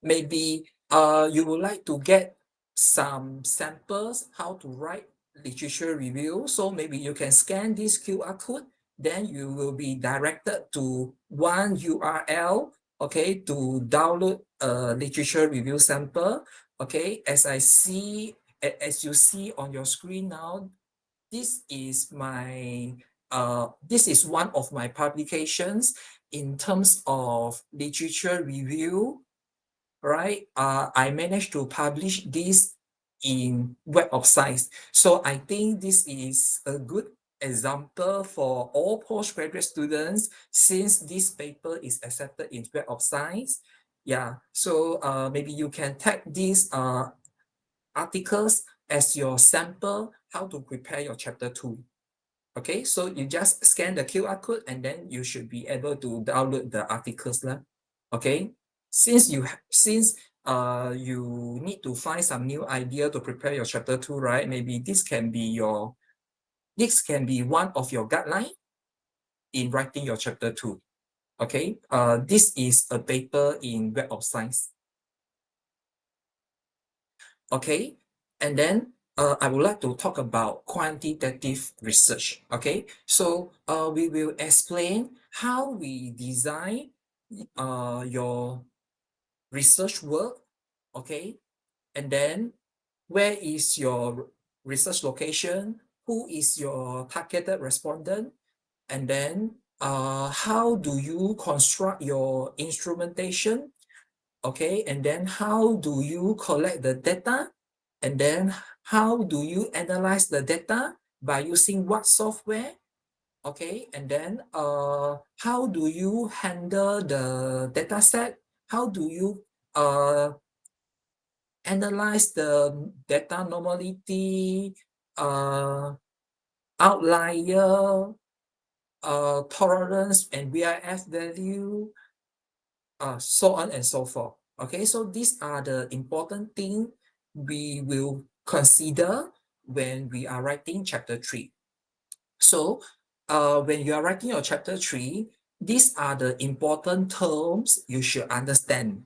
Maybe you would like to get some samples how to write literature review. So maybe you can scan this QR code, then you will be directed to one URL, okay, to download a literature review sample. Okay, as you see on your screen now, this is my this is one of my publications in terms of literature review, right? I managed to publish this in Web of Science. So I think this is a good example for all postgraduate students since this paper is accepted in Web of Science. Yeah, so maybe you can tag these articles as your sample how to prepare your chapter 2. Okay, so you just scan the QR code and then you should be able to download the articles lah. Okay, since you need to find some new idea to prepare your chapter 2, right? Maybe this can be one of your guideline in writing your chapter 2. Okay, this is a paper in Web of Science. Okay, and then I would like to talk about quantitative research. Okay, so we will explain how we design your research work. Okay, and then where is your research location? Who is your targeted respondent? And then how do you construct your instrumentation? Okay, and then how do you collect the data? And then how do you analyze the data by using what software? Okay, and then how do you handle the data set? How do you analyze the data normality, outlier, tolerance, and VIF value, so on and so forth. Okay, so these are the important things we will consider when we are writing chapter 3. So when you are writing your chapter 3, these are the important terms you should understand.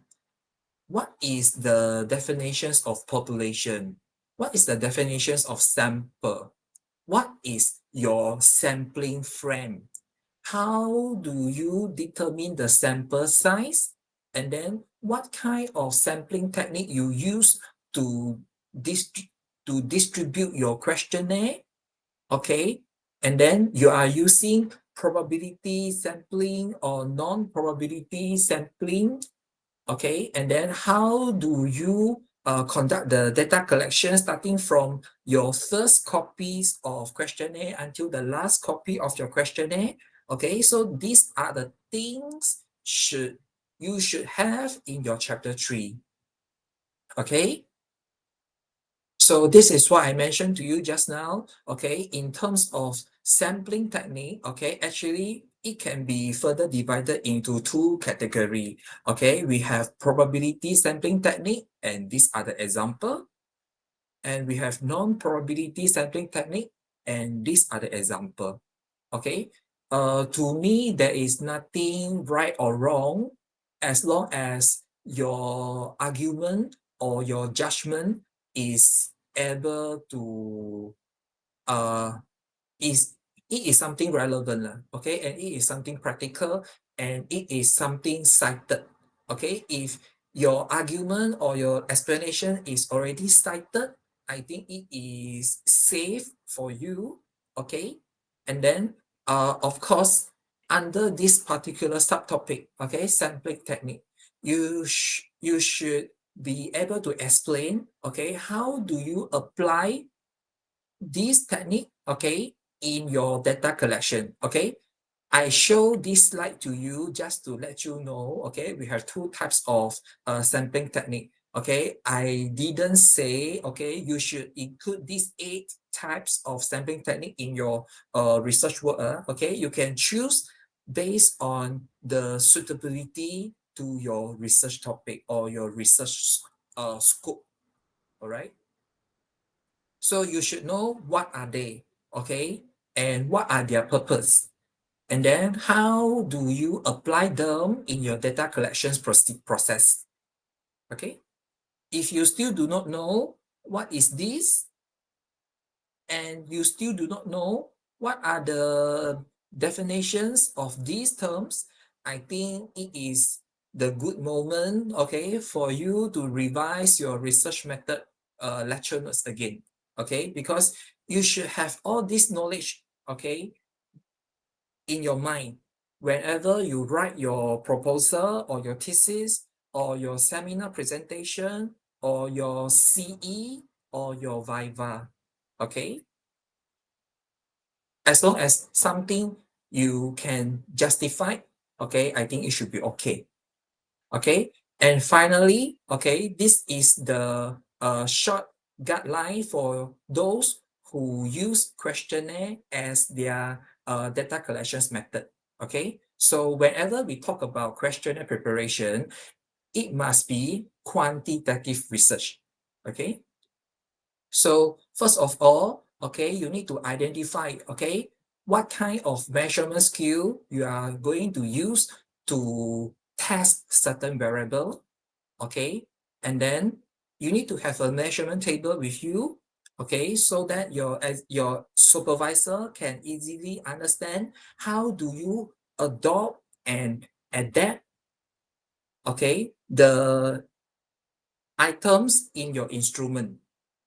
What is the definitions of population? What is the definitions of sample? What is your sampling frame? How do you determine the sample size? And then what kind of sampling technique you use to distribute your questionnaire? Okay, and then you are using probability sampling or non-probability sampling. Okay, and then how do you conduct the data collection starting from your first copies of questionnaire until the last copy of your questionnaire? Okay, so these are the things you should have in your chapter 3. Okay, so this is what I mentioned to you just now. Okay, in terms of sampling technique, okay, actually it can be further divided into 2 categories. Okay, we have probability sampling technique, and these are the example. And we have non-probability sampling technique, and these are the example. Okay, to me, there is nothing right or wrong as long as your argument or your judgment is able to it is something relevant, okay, and it is something practical, and it is something cited. Okay, if your argument or your explanation is already cited, I think it is safe for you. Okay, and then of course, under this particular subtopic, okay, sampling technique, you should be able to explain, okay, how do you apply this technique, okay, in your data collection. Okay, I show this slide to you just to let you know, okay, we have 2 types of sampling technique. Okay, I didn't say, okay, you should include these 8 types of sampling technique in your research work. Okay, you can choose based on the suitability to your research topic or your research scope. All right. So you should know what are they, okay, and what are their purpose. And then how do you apply them in your data collections process? Okay. If you still do not know what is this, and you still do not know what are the definitions of these terms, I think it is the good moment, okay, for you to revise your research method lecture notes again. Okay, because you should have all this knowledge, okay, in your mind whenever you write your proposal or your thesis or your seminar presentation or your CE or your Viva, okay? As long as something you can justify, okay, I think it should be okay. Okay, and finally, okay, this is the short guideline for those who use questionnaire as their data collections method. Okay, so whenever we talk about questionnaire preparation, it must be quantitative research. Okay, so first of all, okay, you need to identify, okay, what kind of measurement skill you are going to use to test certain variable, okay, and then you need to have a measurement table with you, okay, so that your supervisor can easily understand how do you adopt and adapt, okay, the items in your instrument.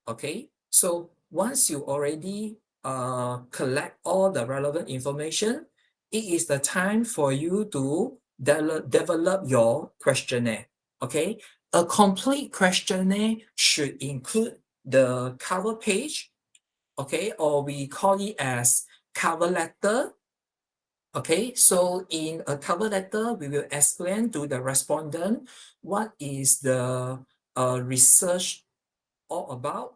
Okay, so once you already collect all the relevant information, it is the time for you to develop your questionnaire. Okay, a complete questionnaire should include the cover page, okay, or we call it as cover letter. Okay, so in a cover letter, we will explain to the respondent what is the research all about,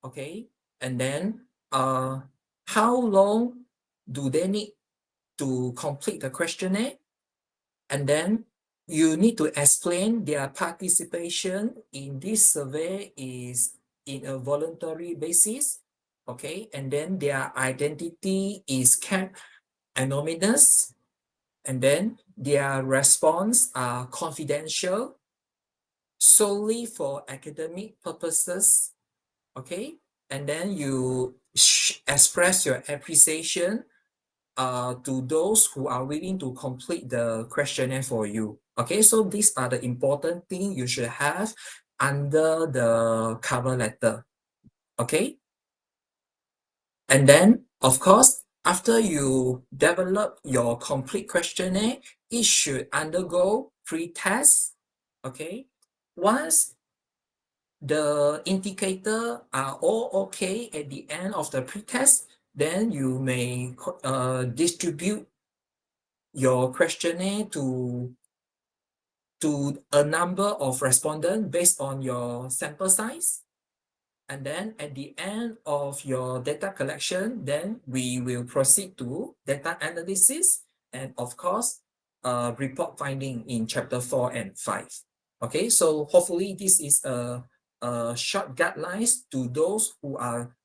okay, and then how long do they need to complete the questionnaire, and then you need to explain their participation in this survey is in a voluntary basis, okay, and then their identity is kept anonymous, and then their response are confidential solely for academic purposes, okay, and then you express your appreciation to those who are willing to complete the questionnaire for you. Okay, so these are the important things you should have under the cover letter. Okay, and then of course, after you develop your complete questionnaire, it should undergo pre-test. Okay, once the indicator are all okay at the end of the pretest, then you may distribute your questionnaire to a number of respondents based on your sample size. And then at the end of your data collection, then we will proceed to data analysis and of course, report finding in chapter 4 and 5. Okay, so hopefully this is a short guidelines to those who are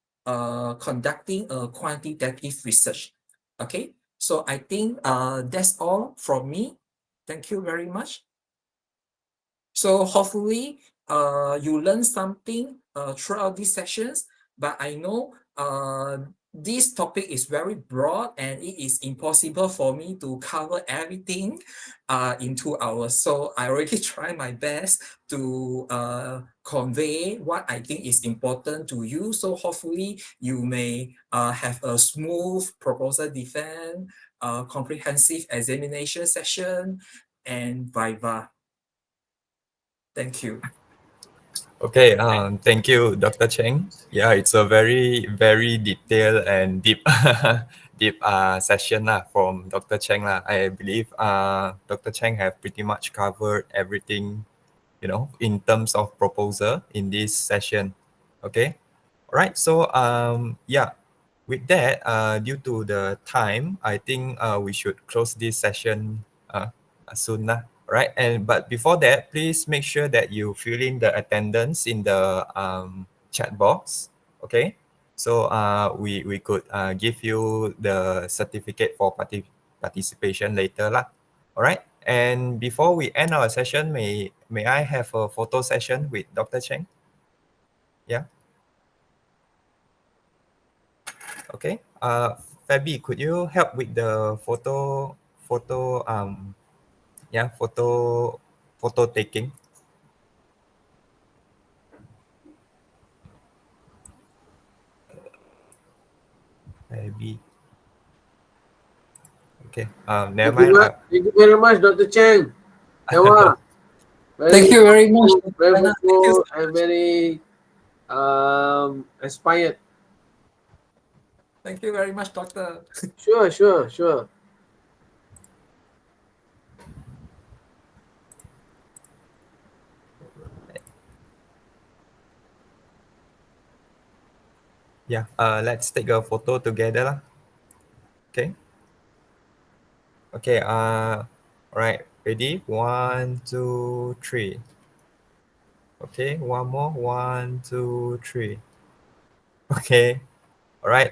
conducting a quantitative research. Okay, so I think that's all from me. Thank you very much. So hopefully you learn something throughout these sessions, but I know this topic is very broad and it is impossible for me to cover everything in 2 hours. So I already try my best to convey what I think is important to you. So hopefully you may have a smooth proposal defense, comprehensive examination session, and viva. Thank you. Okay, thank you, Dr. Cheng. Yeah, it's a very, very detailed and deep, deep session from Dr. Cheng. I believe Dr. Cheng have pretty much covered everything, in terms of proposal in this session. Okay, all right. So yeah, with that, due to the time, I think we should close this session soon. Right, and but before that, please make sure that you fill in the attendance in the chat box. Okay, so we could give you the certificate for participation later lah. All right, and before we end our session, may I have a photo session with Dr. Cheng? Yeah. Okay. Fabi, could you help with the photo yeah, photo taking? Maybe. Okay. Never mind. Thank you very much, Dr. Cheng. Ewa, Thank very you very much, hopeful, Dr. very Zainal. Thank you hopeful, so and much. very inspired. Thank you very much, Doctor. Sure, sure, sure. Yeah. Let's take a photo together lah. Okay. Okay. All right. Ready? 1, 2, 3. Okay. One more. 1, 2, 3. Okay. All right.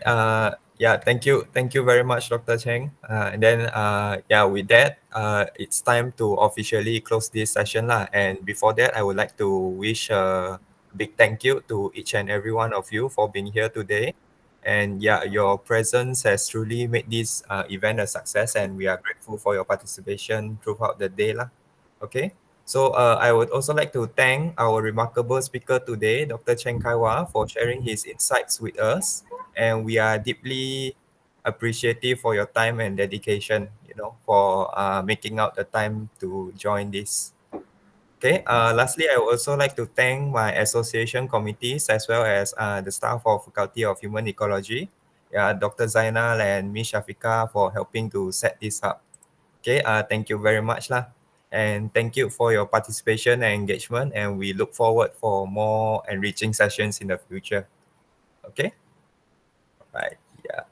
Yeah. Thank you. Thank you very much, Dr. Cheng. And then, yeah, with that, it's time to officially close this session lah. And before that, I would like to wish a big thank you to each and every one of you for being here today. And yeah, your presence has truly made this event a success, and we are grateful for your participation throughout the day lah. Okay. So I would also like to thank our remarkable speaker today, Dr. Cheng Kaiwa, for sharing his insights with us. And we are deeply appreciative for your time and dedication, for making out the time to join this. Okay. Lastly, I would also like to thank my association committees as well as the staff of Faculty of Human Ecology, Dr. Zainal and Ms. Shafika for helping to set this up. Okay, thank you very much lah. And thank you for your participation and engagement. And we look forward for more enriching sessions in the future. Okay, right. Yeah.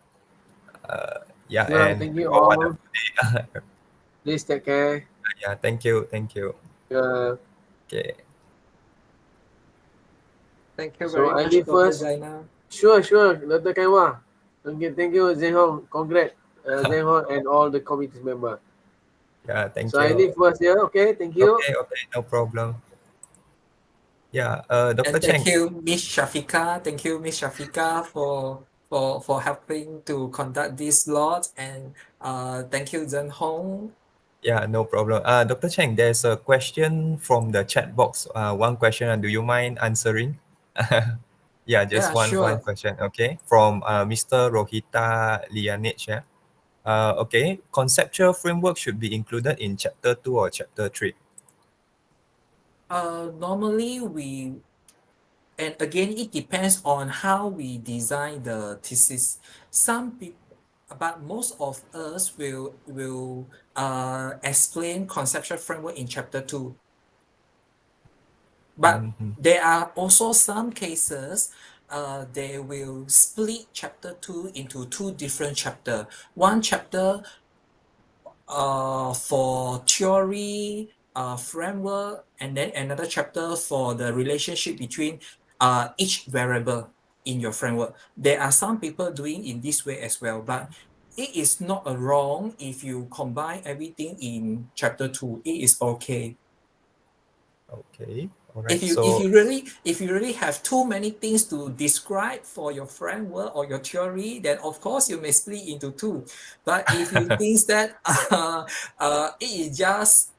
Yeah, Well, and thank have you a all. wonderful day. Please take care. Yeah, thank you. Thank you. Okay. Thank you So very I much, leave Dr. first. Zainal. Sure, sure, Dr. Kaiwa. Thank you, Zehong. Congrats, Zehong and all the committee member. Yeah, thank So I you. leave first here. Okay, thank you. Okay, okay, no problem. Yeah, Dr. And thank Cheng. you, Miss Shafika. Thank you, Miss Shafika, for helping to conduct this lot. And thank you, Zhen Hong. Yeah, no problem. Dr. Cheng, there's a question from the chat box. One question. Do you mind answering? Yeah, just Yeah, one sure. question. Okay, from Mr. Rohita Lianich. Yeah. Okay, conceptual framework should be included in chapter 2 or chapter 3. Normally and again, it depends on how we design the thesis. Some people, but most of us will explain conceptual framework in chapter 2. But there are also some cases they will split chapter 2 into two different chapters. One chapter for theory framework, and then another chapter for the relationship between each variable in your framework. There are some people doing in this way as well, but it is not a wrong if you combine everything in chapter 2. It is okay. Okay, all If right. you So, if you really have too many things to describe for your framework or your theory, then of course you may split into two. But if you think that it is just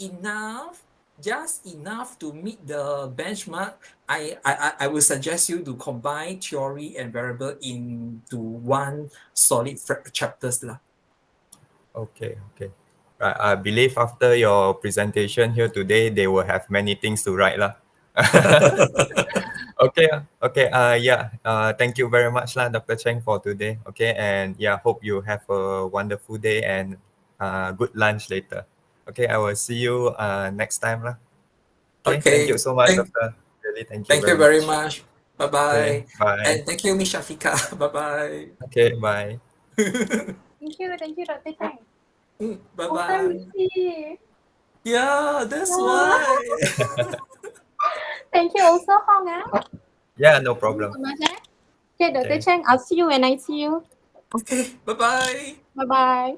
enough, just enough to meet the benchmark, I will suggest you to combine theory and variable into one solid chapters lah. okay, okay. Right. I believe after your presentation here today, they will have many things to write lah. Okay, okay. Yeah. Thank you very much lah, Dr. Cheng, for today. Okay, and yeah, hope you have a wonderful day and good lunch later. Okay, I will see you next time lah. Okay, thank Okay, you so much, Doctor. Really, thank you thank you very very much. much. Bye bye. Okay, bye. And thank you, Miss Shafika. Bye bye. Okay, bye. Thank you, Dr. Chang. Bye Long time no bye. see. Yeah, that's Yeah. why. Thank you also, Hong. Yeah, no Thank you problem. so much. Okay, Dr. Okay. Chang, I'll see you when I see you. Okay, bye bye. Bye bye.